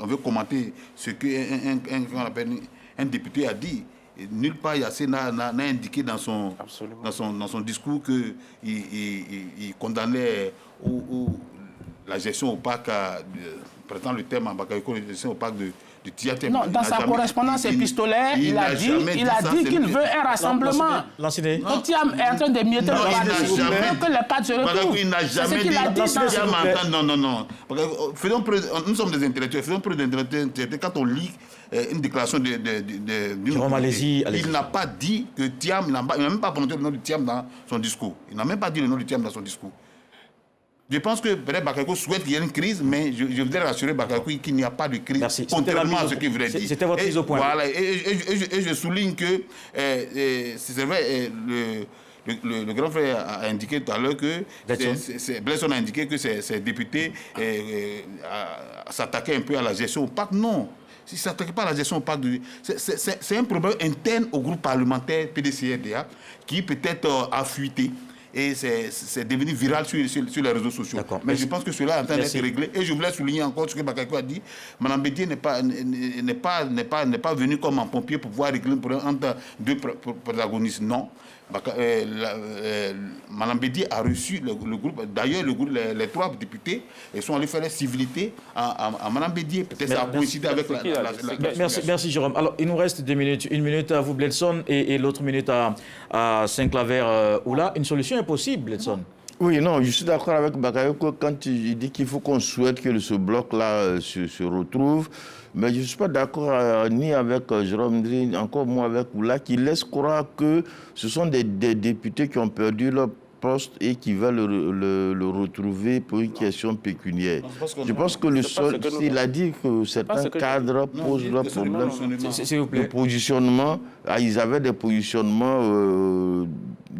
veut commenter ce qu'un député a dit. Et nulle part Yassé n'a indiqué dans son discours qu'il condamnait la gestion opaque, prétend le terme en Bakayoko, la gestion opaque de Tiatem. Non, dans sa correspondance épistolaire, il a dit qu'il veut un rassemblement. Tiam est en train de mietter le cadre. Il veut que le cadre se retrouve. Il n'a jamais dit. Non. Nous sommes des intellectuels. Faisons preuve d'intellectualité. Quand on lit une déclaration il n'a pas dit que Tiam, il n'a même pas prononcé le nom de Tiam dans son discours. Il n'a même pas dit le nom de Tiam dans son discours. Je pense que peut-être Bakayoko souhaite qu'il y ait une crise, mais je voudrais rassurer Bakayoko qu'il n'y a pas de crise, contrairement à ce qu'il voulait dire. C'était votre mise au point. Voilà, et je souligne que c'est vrai, le grand frère a indiqué tout à l'heure que Blesson a indiqué que ses députés s'attaquaient un peu à la gestion opaque. Non. Si ça ne s'attaque pas à la gestion opaque, c'est un problème interne au groupe parlementaire PDC-RDA qui peut-être a fuité. Et c'est devenu viral sur les réseaux sociaux. Mais je pense que cela est en train d'être réglé. Et je voulais souligner encore ce que Bakayoko a dit. Mme Bédier n'est pas venu comme un pompier pour pouvoir régler un problème entre deux protagonistes. Non. Mme Bédier a reçu le groupe. D'ailleurs, les 3 députés sont allés faire la civilité à Mme Bédier. Peut-être ça a coïncidé avec la merci Jérôme. Alors, il nous reste 2 minutes. 1 minute à vous, Bledson, et l'autre minute à Saint-Claver-Oula. Une solution est possible, Bledson. Oui, non, je suis d'accord avec Bakayoko quand il dit qu'il faut qu'on souhaite que ce bloc-là se retrouve. Mais je ne suis pas d'accord ni avec Jérôme Drey, encore moins avec Oula, qui laisse croire que ce sont des députés qui ont perdu leur poste et qui veulent le retrouver pour une question pécuniaire. Je pense que le sol, il a dit que certains cadres posent leurs problèmes de positionnement. Ils avaient des positionnements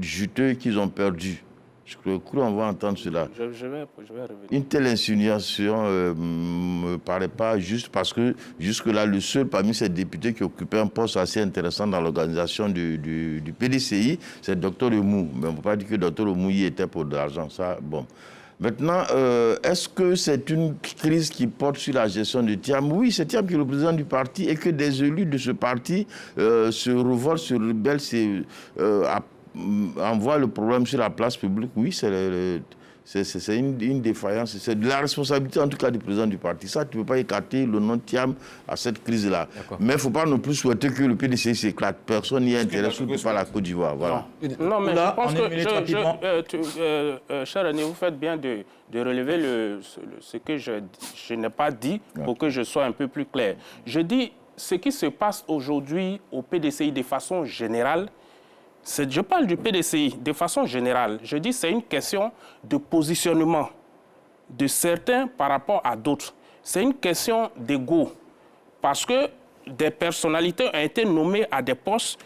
juteux qu'ils ont perdus. Je crois qu'on va entendre cela. Je vais revenir. Une telle insinuation ne me paraît pas juste parce que jusque-là, le seul parmi ces députés qui occupait un poste assez intéressant dans l'organisation du PDCI, c'est le Dr Lemou. Mais on ne peut pas dire que le Dr Lemou y était pour de l'argent. Ça, bon. Maintenant, est-ce que c'est une crise qui porte sur la gestion de Tiam? Oui, c'est Tiam qui est le président du parti et que des élus de ce parti se revoltent, se rebellent, envoie le problème sur la place publique, oui, c'est une défaillance. C'est de la responsabilité, en tout cas, du président du parti. Ça, tu ne peux pas écarter le nom de Tiam à cette crise-là. Mais il ne faut pas non plus souhaiter que le PDC s'éclate. Personne n'y a intérêt, surtout pas la Côte d'Ivoire. Voilà. Non, mais je pense que, cher René, vous faites bien de relever ce que je n'ai pas dit pour que je sois un peu plus clair. Je dis, ce qui se passe aujourd'hui au PDCI de façon générale, je parle du PDCI de façon générale. Je dis que c'est une question de positionnement de certains par rapport à d'autres. C'est une question d'ego. Parce que des personnalités ont été nommées à des postes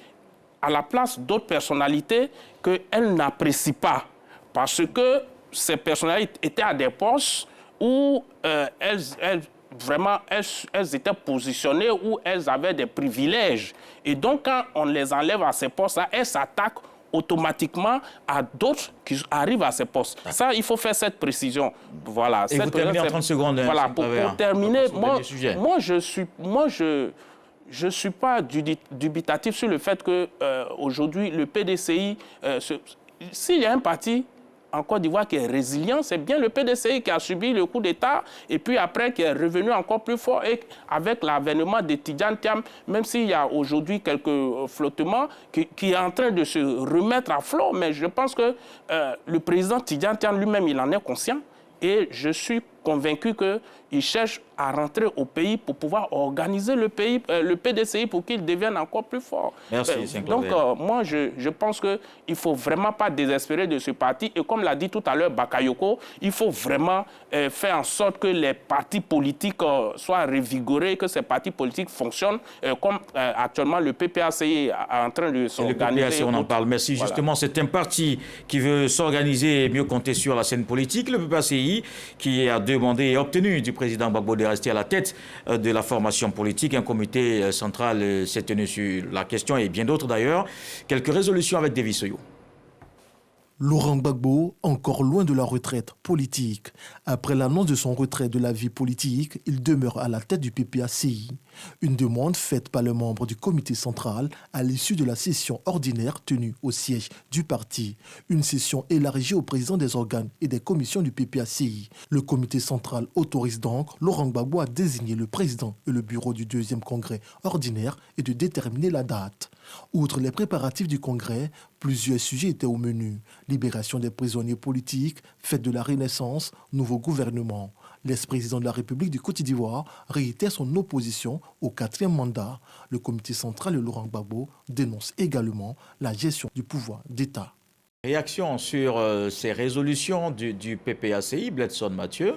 à la place d'autres personnalités qu'elles n'apprécient pas. Parce que ces personnalités étaient à des postes où elles étaient positionnées, où elles avaient des privilèges. Et donc, quand on les enlève à ces postes-là, elles s'attaquent automatiquement à d'autres qui arrivent à ces postes. Ça, il faut faire cette précision. Voilà. Et vous terminez en 30 secondes. Voilà, pour terminer, moi, je suis pas dubitatif sur le fait que aujourd'hui, le PDCI, s'il y a un parti en Côte d'Ivoire qui est résilient, c'est bien le PDCI qui a subi le coup d'État et puis après qui est revenu encore plus fort et avec l'avènement de Tidjane Thiam, même s'il y a aujourd'hui quelques flottements, qui est en train de se remettre à flot, mais je pense que le président Tidjane Thiam lui-même, il en est conscient et je suis convaincu il cherche à rentrer au pays pour pouvoir organiser le pays, le PDCI pour qu'il devienne encore plus fort. Merci, donc, moi, je pense qu'il ne faut vraiment pas désespérer de ce parti. Et comme l'a dit tout à l'heure Bakayoko, il faut vraiment faire en sorte que les partis politiques soient revigorés, que ces partis politiques fonctionnent comme actuellement le PPACI est en train de s'organiser. Le PPACI, on en parle. Merci. Voilà. Justement, c'est un parti qui veut s'organiser et mieux compter sur la scène politique. Le PPACI qui a demandé et obtenu du président Gbagbo de rester à la tête de la formation politique. Un comité central s'est tenu sur la question et bien d'autres d'ailleurs. Quelques résolutions avec Davis Oyo. Laurent Gbagbo, encore loin de la retraite politique. Après l'annonce de son retrait de la vie politique, il demeure à la tête du PPACI. Une demande faite par le membre du comité central à l'issue de la session ordinaire tenue au siège du parti. Une session élargie au président des organes et des commissions du PPACI. Le comité central autorise donc Laurent Gbagbo à désigner le président et le bureau du deuxième congrès ordinaire et de déterminer la date. Outre les préparatifs du congrès, plusieurs sujets étaient au menu. Libération des prisonniers politiques, fête de la Renaissance, nouveau gouvernement. L'ex-président de la République du Côte d'Ivoire réitère son opposition au 4e mandat. Le comité central et Laurent Gbagbo dénoncent également la gestion du pouvoir d'État. Réaction sur ces résolutions du PPACI, Bledson Mathieu.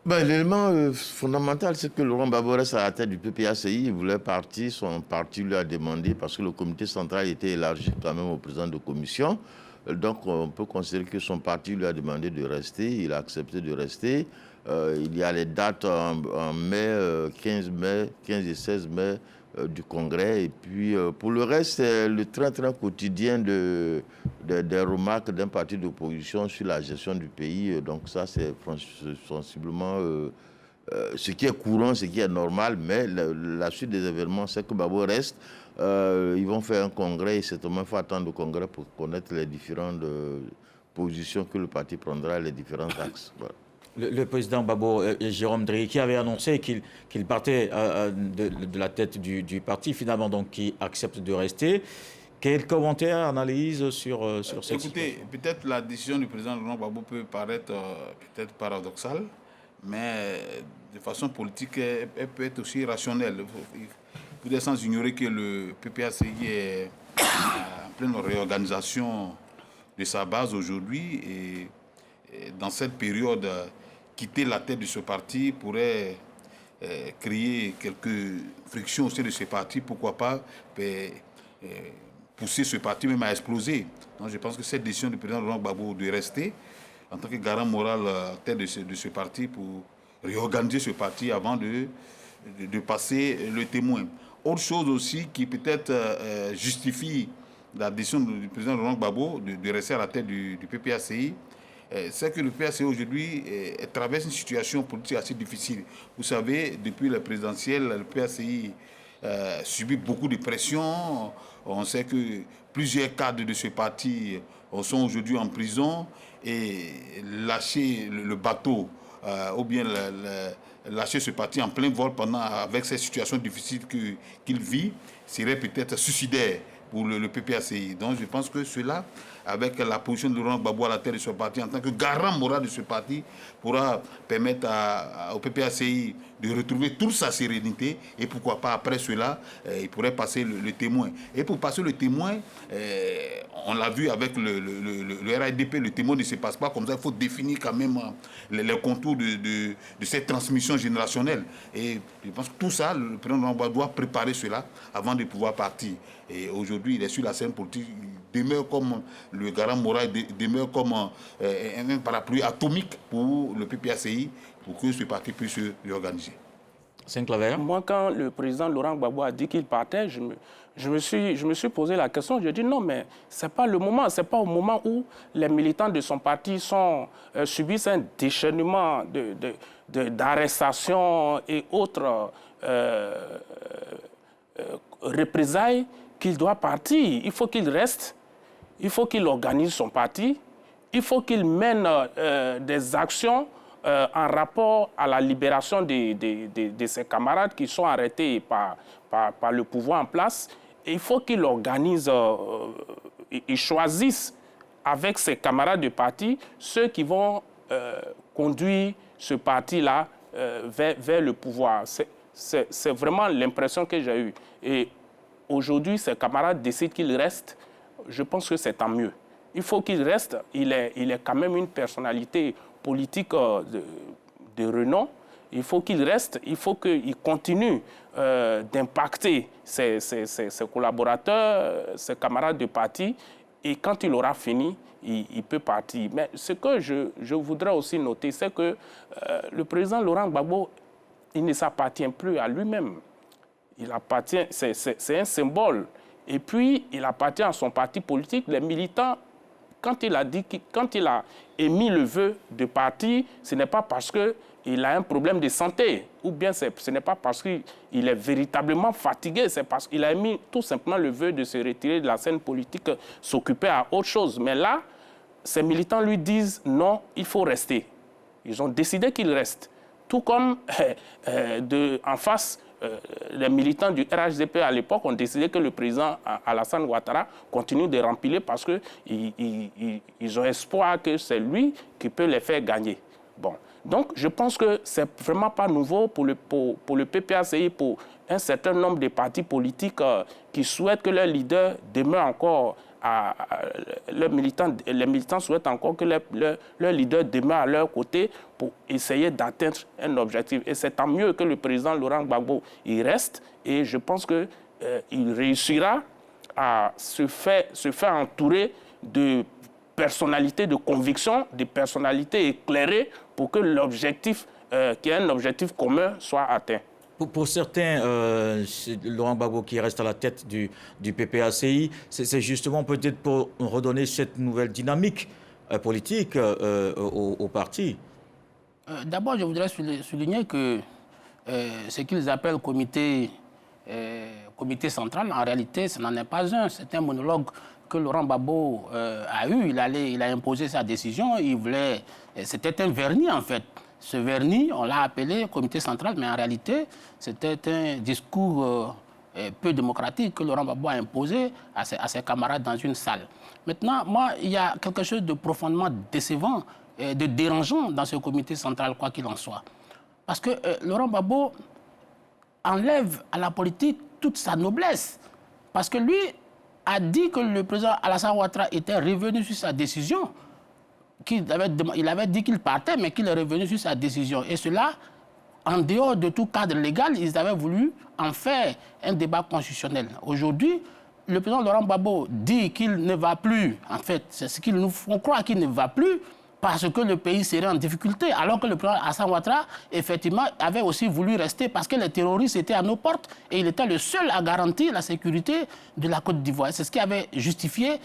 L'élément fondamental, c'est que Laurent Gbagbo reste à la tête du PPACI. Il voulait partir, son parti lui a demandé, parce que le comité central était élargi quand même au président de commission. Donc on peut considérer que son parti lui a demandé de rester, il a accepté de rester. Il y a les dates en mai, 15 et 16 mai du congrès. Et puis pour le reste, c'est le train-train quotidien des remarques d'un parti d'opposition sur la gestion du pays. Donc ça, c'est sensiblement ce qui est courant, ce qui est normal. Mais la suite des événements, c'est que Gbagbo reste. Ils vont faire un congrès et certainement il faut attendre le congrès pour connaître les différentes positions que le parti prendra, les différents axes. Voilà. Le président Gbagbo, Jérôme Dri, qui avait annoncé qu'il partait de la tête du parti, finalement donc qui accepte de rester. Quel commentaire, analyse sur cette situation? Écoutez, peut-être la décision du président Laurent Gbagbo peut paraître peut-être paradoxale, mais de façon politique, elle peut être aussi rationnelle. Il faut sans ignorer que le PPACI est en pleine réorganisation de sa base aujourd'hui et dans cette période, quitter la tête de ce parti pourrait créer quelques frictions au sein de ce parti, pourquoi pas pousser ce parti même à exploser. Donc je pense que cette décision du président Laurent Gbagbo de rester en tant que garant moral à la tête de ce parti pour réorganiser ce parti avant de passer le témoin. Autre chose aussi qui peut-être justifie la décision du président Laurent Gbagbo de rester à la tête du PPACI, c'est que le PPACI aujourd'hui traverse une situation politique assez difficile. Vous savez, depuis la présidentielle, le PPACI subit beaucoup de pression. On sait que plusieurs cadres de ce parti sont aujourd'hui en prison et lâcher le bateau ou bien lâcher ce parti en plein vol avec cette situation difficile qu'il vit serait peut-être suicidaire pour le PPACI. Donc je pense que cela, avec la position de Laurent Gbagbo à la tête de ce parti en tant que garant moral de ce parti, pourra permettre au PPACI de retrouver toute sa sérénité et pourquoi pas après cela, il pourrait passer le témoin. Et pour passer le témoin, on l'a vu avec le RADP, le témoin ne se passe pas comme ça, il faut définir quand même les contours de cette transmission générationnelle. Et je pense que tout ça, le président Laurent Gbagbo doit préparer cela avant de pouvoir partir. Et aujourd'hui, il est sur la scène politique, il demeure comme le garant moral, demeure comme un parapluie atomique pour le PPACI, pour que ce parti puisse se réorganiser. Saint-Claver. Moi, quand le président Laurent Gbagbo a dit qu'il partait, je me suis posé la question. Je dis non, mais ce n'est pas le moment. Ce n'est pas au moment où les militants de son parti subissent un déchaînement d'arrestations et autres représailles qu'il doit partir. Il faut qu'il reste. Il faut qu'il organise son parti. Il faut qu'il mène des actions en rapport à la libération de ses camarades qui sont arrêtés par le pouvoir en place. Et il faut qu'il organise, il choisisse avec ses camarades de parti ceux qui vont conduire ce parti-là vers le pouvoir. C'est vraiment l'impression que j'ai eue. Et aujourd'hui, ses camarades décident qu'il reste. Je pense que c'est tant mieux. Il faut qu'il reste. Il est quand même une personnalité politique de renom. Il faut qu'il reste. Il faut qu'il continue d'impacter ses collaborateurs, ses camarades de parti. Et quand il aura fini, il peut partir. Mais ce que je voudrais aussi noter, c'est que le président Laurent Gbagbo, il ne s'appartient plus à lui-même. Il appartient, c'est un symbole. Et puis, il appartient à son parti politique. Les militants, quand il a émis le vœu de partir, ce n'est pas parce qu'il a un problème de santé, ou bien ce n'est pas parce qu'il est véritablement fatigué, c'est parce qu'il a émis tout simplement le vœu de se retirer de la scène politique, s'occuper à autre chose. Mais là, ces militants lui disent non, il faut rester. Ils ont décidé qu'il reste. Tout comme en face, les militants du RHDP à l'époque ont décidé que le président Alassane Ouattara continue de remplir parce qu'ils ont espoir que c'est lui qui peut les faire gagner. Bon. Donc, je pense que ce n'est vraiment pas nouveau pour le PPACI, pour un certain nombre de partis politiques qui souhaitent que leur leader demeure encore les militants souhaitent encore que leur leader demeure à leur côté pour essayer d'atteindre un objectif. Et c'est tant mieux que le président Laurent Gbagbo y reste. Et je pense qu'il réussira à se faire entourer de personnalités de conviction, de personnalités éclairées pour que l'objectif, qui est un objectif commun, soit atteint. Pour certains, Laurent Gbagbo qui reste à la tête du PPACI, c'est justement peut-être pour redonner cette nouvelle dynamique politique au parti. D'abord, je voudrais souligner que ce qu'ils appellent comité central, en réalité, ce n'en est pas un. C'est un monologue que Laurent Gbagbo a eu. Il a imposé sa décision. C'était un vernis, en fait. Ce vernis, on l'a appelé comité central, mais en réalité, c'était un discours peu démocratique que Laurent Gbagbo a imposé à ses camarades dans une salle. Maintenant, moi, il y a quelque chose de profondément décevant, de dérangeant dans ce comité central, quoi qu'il en soit. Parce que Laurent Gbagbo enlève à la politique toute sa noblesse. Parce que lui a dit que le président Alassane Ouattara était revenu sur sa décision. Il avait dit qu'il partait, mais qu'il est revenu sur sa décision. Et cela, en dehors de tout cadre légal, ils avaient voulu en faire un débat constitutionnel. Aujourd'hui, le président Laurent Gbagbo dit qu'il ne va plus, en fait, c'est ce qu'ils nous font croire qu'il ne va plus, parce que le pays serait en difficulté, alors que le président Alassane Ouattara, effectivement, avait aussi voulu rester parce que les terroristes étaient à nos portes et il était le seul à garantir la sécurité de la Côte d'Ivoire. C'est ce qui avait justifié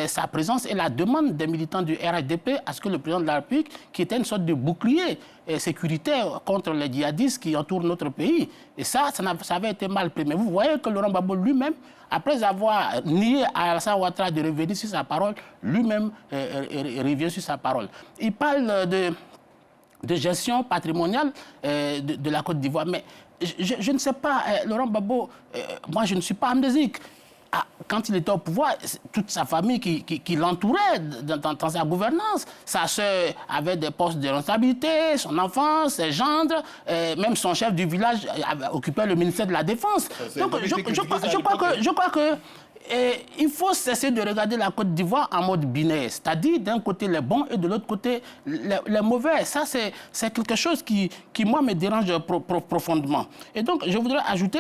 sa présence et la demande des militants du RHDP à ce que le président de la République, qui était une sorte de bouclier sécuritaire contre les djihadistes qui entourent notre pays, et ça avait été mal pris. Mais vous voyez que Laurent Gbagbo lui-même, après avoir nié à Alassane Ouattara de revenir sur sa parole, lui-même revient sur sa parole. Il parle de gestion patrimoniale de la Côte d'Ivoire. Mais je ne sais pas, Laurent Gbagbo, moi je ne suis pas amnésique. Quand il était au pouvoir, toute sa famille qui l'entourait dans sa gouvernance, sa sœur avait des postes de responsabilité, son enfant, ses gendres, même son chef du village occupait le ministère de la Défense. Donc je crois que il faut cesser de regarder la Côte d'Ivoire en mode binaire, c'est-à-dire d'un côté les bons et de l'autre côté les mauvais. Ça, c'est quelque chose qui moi, me dérange profondément. Et donc, je voudrais ajouter,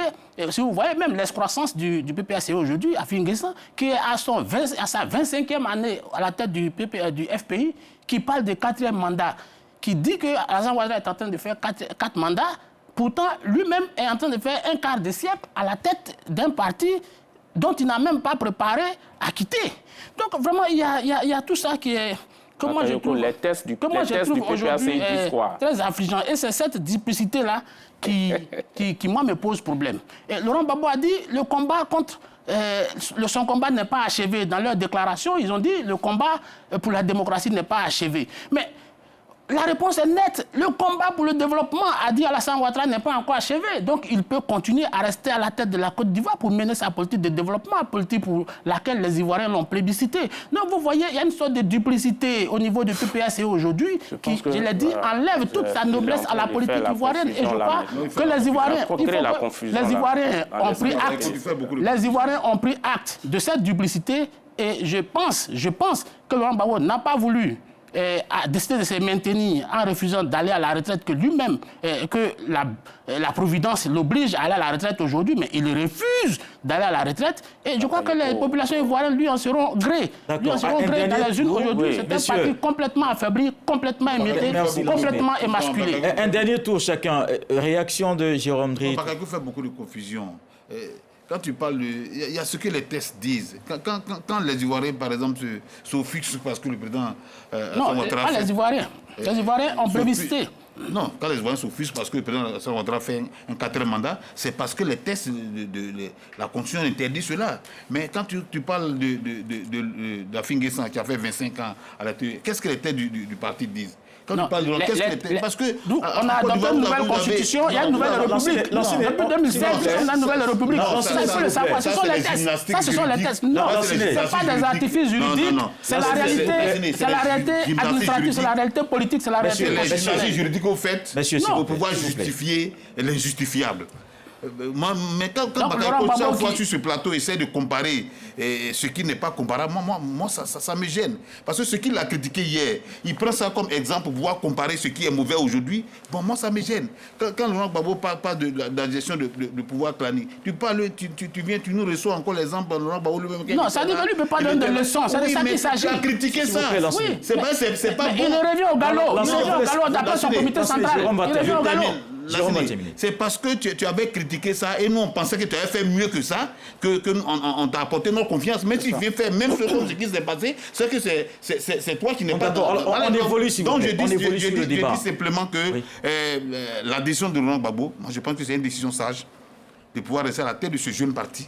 si vous voyez même l'excroissance du PPACI aujourd'hui, à Finguessan, qui est à sa 25e année à la tête du FPI, qui parle de 4e mandat, qui dit que Alassane Ouattara est en train de faire 4 mandats, pourtant, lui-même est en train de faire un quart de siècle à la tête d'un parti dont il n'a même pas préparé à quitter. Donc vraiment, il y a tout ça qui est... Que moi, je trouve, les tests du PPACI très affligeant. Et c'est cette duplicité-là qui, moi, me pose problème. Et Laurent Gbagbo a dit le combat contre... son combat n'est pas achevé. Dans leur déclaration, ils ont dit le combat pour la démocratie n'est pas achevé. Mais la réponse est nette. Le combat pour le développement, a dit Alassane Ouattara, n'est pas encore achevé. Donc, il peut continuer à rester à la tête de la Côte d'Ivoire pour mener sa politique de développement, politique pour laquelle les Ivoiriens l'ont plébiscité. Donc, vous voyez, il y a une sorte de duplicité au niveau du PPACI aujourd'hui qui, je l'ai dit, enlève toute sa noblesse à la politique ivoirienne. Et je crois que les Ivoiriens ont pris acte de cette duplicité. Et je pense que Laurent Gbagbo n'a pas voulu a décidé de se maintenir en refusant d'aller à la retraite que lui-même, que la Providence l'oblige à aller à la retraite aujourd'hui, mais il refuse d'aller à la retraite. Et je crois que les populations ivoiriennes lui en seront gré. Lui en seront gré dans les urnes aujourd'hui. C'est un parti complètement affaibli, complètement émietté, complètement émasculé. Un dernier tour chacun. Réaction de Jérôme Drit. Bakayoko fait beaucoup de confusion. Quand tu parles, il y a ce que les tests disent. Quand les Ivoiriens, par exemple, s'offusquent parce que le président... non, pas les Ivoiriens. Les Ivoiriens ont plébiscité. Non, quand les Ivoiriens s'offusquent parce que le président Alassane Ouattara fait un 4e mandat, c'est parce que les tests de la Constitution interdisent cela. Mais quand tu parles de Dafinguessan qui a fait 25 ans à la télé, qu'est-ce que les tests du parti disent? Quand tu parles de qu'est-ce que les tests... Parce que... on a adopté une nouvelle constitution, il y a une nouvelle république. Depuis 2016, on a une nouvelle république. Ce sont les tests. Ça, ce sont les tests. Non, ce n'est pas des artifices juridiques. C'est la réalité administrative, c'est la réalité politique, c'est la réalité constitutionnelle. Les juridiques au fait, pour pouvoir justifier l'injustifiable. Mais quand Bakayoko, chaque fois sur ce plateau, essaie de comparer ce qui n'est pas comparable, moi ça me gêne. Parce que ce qu'il a critiqué hier, il prend ça comme exemple pour pouvoir comparer ce qui est mauvais aujourd'hui. Bon, moi ça me gêne. Quand Laurent Gbagbo parle de la gestion de pouvoir clanique, tu viens, tu nous reçois encore l'exemple de Laurent Gbagbo lui-même. Non, ça dit que lui ne peut pas donner de leçons. C'est de ça qu'il s'agit. Il a critiqué ça. Oui, c'est pas bon. Il revient au galop. Il revient au galop d'après son comité central. Il revient au galop. C'est parce que tu avais critiqué ça et nous on pensait que tu avais fait mieux que ça, on t'a apporté notre confiance. Mais si tu viens faire même ce qui s'est passé, c'est que c'est toi qui n'es pas dans... On évolue sur le débat. Je dis simplement que la décision de Laurent Gbagbo, moi je pense que c'est une décision sage de pouvoir rester à la tête de ce jeune parti.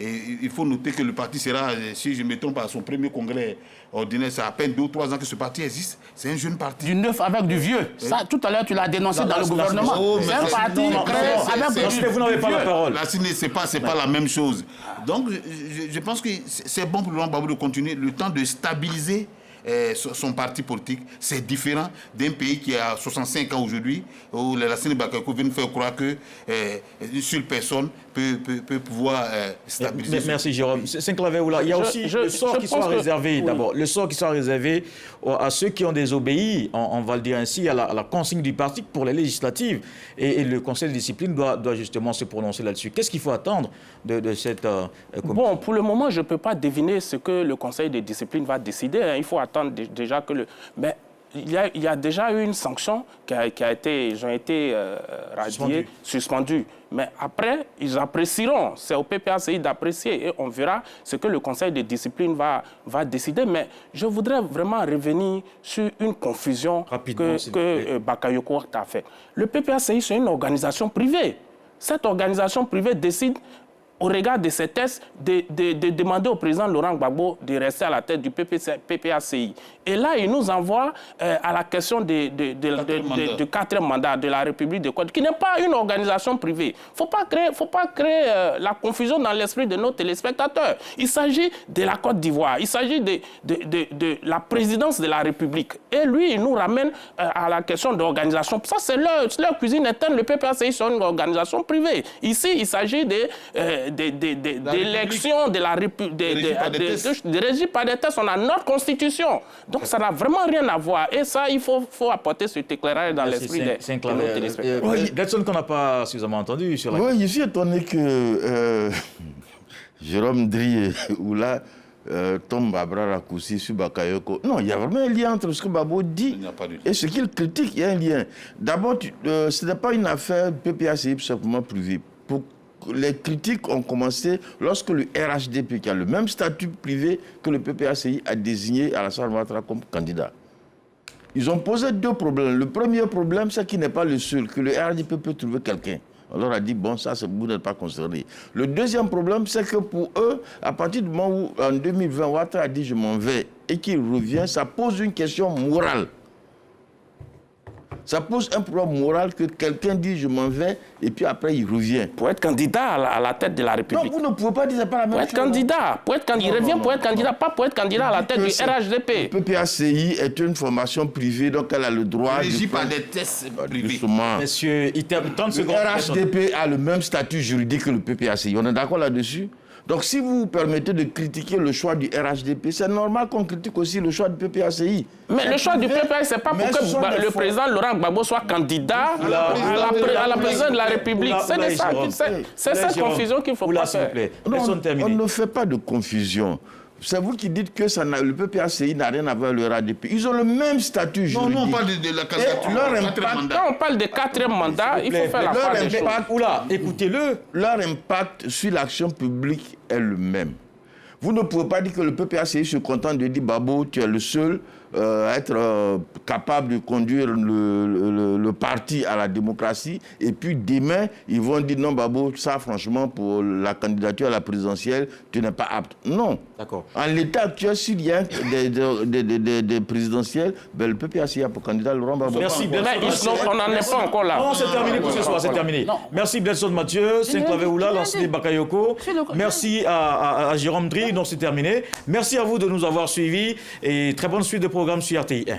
Et il faut noter que le parti sera, si je ne me trompe pas, à son premier congrès ordinaire, c'est à peine 2 ou 3 ans que ce parti existe. C'est un jeune parti. Du neuf avec du vieux. Ça, tout à l'heure, tu l'as dénoncé dans le gouvernement. C'est un parti créé avec du vieux. Vous n'avez pas la parole. La CINE, ce n'est pas la même chose. Donc, je pense que c'est bon pour Laurent Gbagbo de continuer le temps de stabiliser son parti politique. C'est différent d'un pays qui a 65 ans aujourd'hui, où les Lassine Bakayoko viennent faire croire que une seule personne peut pouvoir stabiliser. Merci Jérôme. Il y a aussi le sort qui soit réservé, d'abord. Le sort qui soit réservé à ceux qui ont désobéi, on va le dire ainsi, à la consigne du parti pour les législatives. Et le Conseil de discipline doit justement se prononcer là-dessus. Qu'est-ce qu'il faut attendre de cette commission? Bon, pour le moment, je ne peux pas deviner ce que le Conseil de discipline va décider. Il faut attendre déjà que le... Mais il y a déjà eu une sanction qui ont été radiées, suspendues. Mais après, ils apprécieront. C'est au PPACI d'apprécier et on verra ce que le Conseil de discipline va décider. Mais je voudrais vraiment revenir sur une confusion que Bakayoko a fait. Le PPACI, c'est une organisation privée. Cette organisation privée décide, au regard de ces tests, de demander au président Laurent Gbagbo de rester à la tête du PPACI. Et là, il nous envoie à la question du 4e mandat de la République de Côte, qui n'est pas une organisation privée. Il ne faut pas créer la confusion dans l'esprit de nos téléspectateurs. Il s'agit de la Côte d'Ivoire, il s'agit de la présidence de la République. Et lui, il nous ramène à la question d'organisation. Ça, c'est leur cuisine interne. Le PPACI, c'est une organisation privée. Ici, il s'agit d'élections de la République, de régime par des tests. On a notre constitution. Donc, ça n'a vraiment rien à voir. Et ça, il faut apporter cet éclairage dans l'esprit des téléspectateurs. Delson qu'on n'a pas suffisamment entendu sur la... Oui, je suis étonné que Jérôme Drit ou là tombe à bras raccourcis sur Bakayoko. Non, il y a vraiment un lien entre ce que Gbagbo dit et ce qu'il critique. Il y a un lien. D'abord, ce n'est pas une affaire PPACI simplement privée. Les critiques ont commencé lorsque le RHDP, qui a le même statut privé que le PPACI, a désigné Alassane Ouattara comme candidat. Ils ont posé 2 problèmes. Le premier problème, c'est qu'il n'est pas le seul, que le RHDP peut trouver quelqu'un. On leur a dit, bon, ça, vous n'êtes pas concerné. Le deuxième problème, c'est que pour eux, à partir du moment où, en 2020, Ouattara a dit, je m'en vais, et qu'il revient, ça pose une question morale. Ça pose un problème moral que quelqu'un dit je m'en vais et puis après il revient. Pour être candidat à la tête de la République. Non, vous ne pouvez pas dire ça, pas la même Pour chose. être candidat. Il revient pour être candidat, pas pour être candidat à la tête du RHDP. Le PPACI est une formation privée, donc elle a le droit Régie de par faire des tests privés. justement. Monsieur, il termine 30 Le secondes. RHDP a le même statut juridique que le PPACI. On est d'accord là-dessus? Donc, si vous vous permettez de critiquer le choix du RHDP, c'est normal qu'on critique aussi le choix du PPACI. Mais le choix du PPA, ce n'est pas pour que le président Laurent Gbagbo soit candidat à la présidence de la République. C'est cette confusion qu'il ne faut pas faire. Non, on ne fait pas de confusion. C'est vous qui dites que le PPACI n'a rien à voir avec le RHDP. Ils ont le même statut juridique. Non, on parle de la candidature. Quand on parle de 4e mandat, il faut faire la part des choses. Oula, écoutez-le. Leur impact sur l'action publique est le même. Vous ne pouvez pas dire que le PPACI se contente de dire Babo, tu es le seul à être capable de conduire le parti à la démocratie. Et puis demain, ils vont dire non, Babo, ça franchement, pour la candidature à la présidentielle, tu n'es pas apte. Non. D'accord. En l'état actuel, s'il y a des présidentielles, ben, le PPACI a pour candidat Laurent Gbagbo. Merci, Mais on n'en est pas encore là. Non, c'est terminé pour ce soir, c'est terminé. Merci Belson Mathieu, Saint-Clavé Oula, Lancé Bakayoko. Merci à Jérôme Dri, non c'est terminé. Merci à vous de nous avoir suivis et très bonne suite de programme sur RTI 1.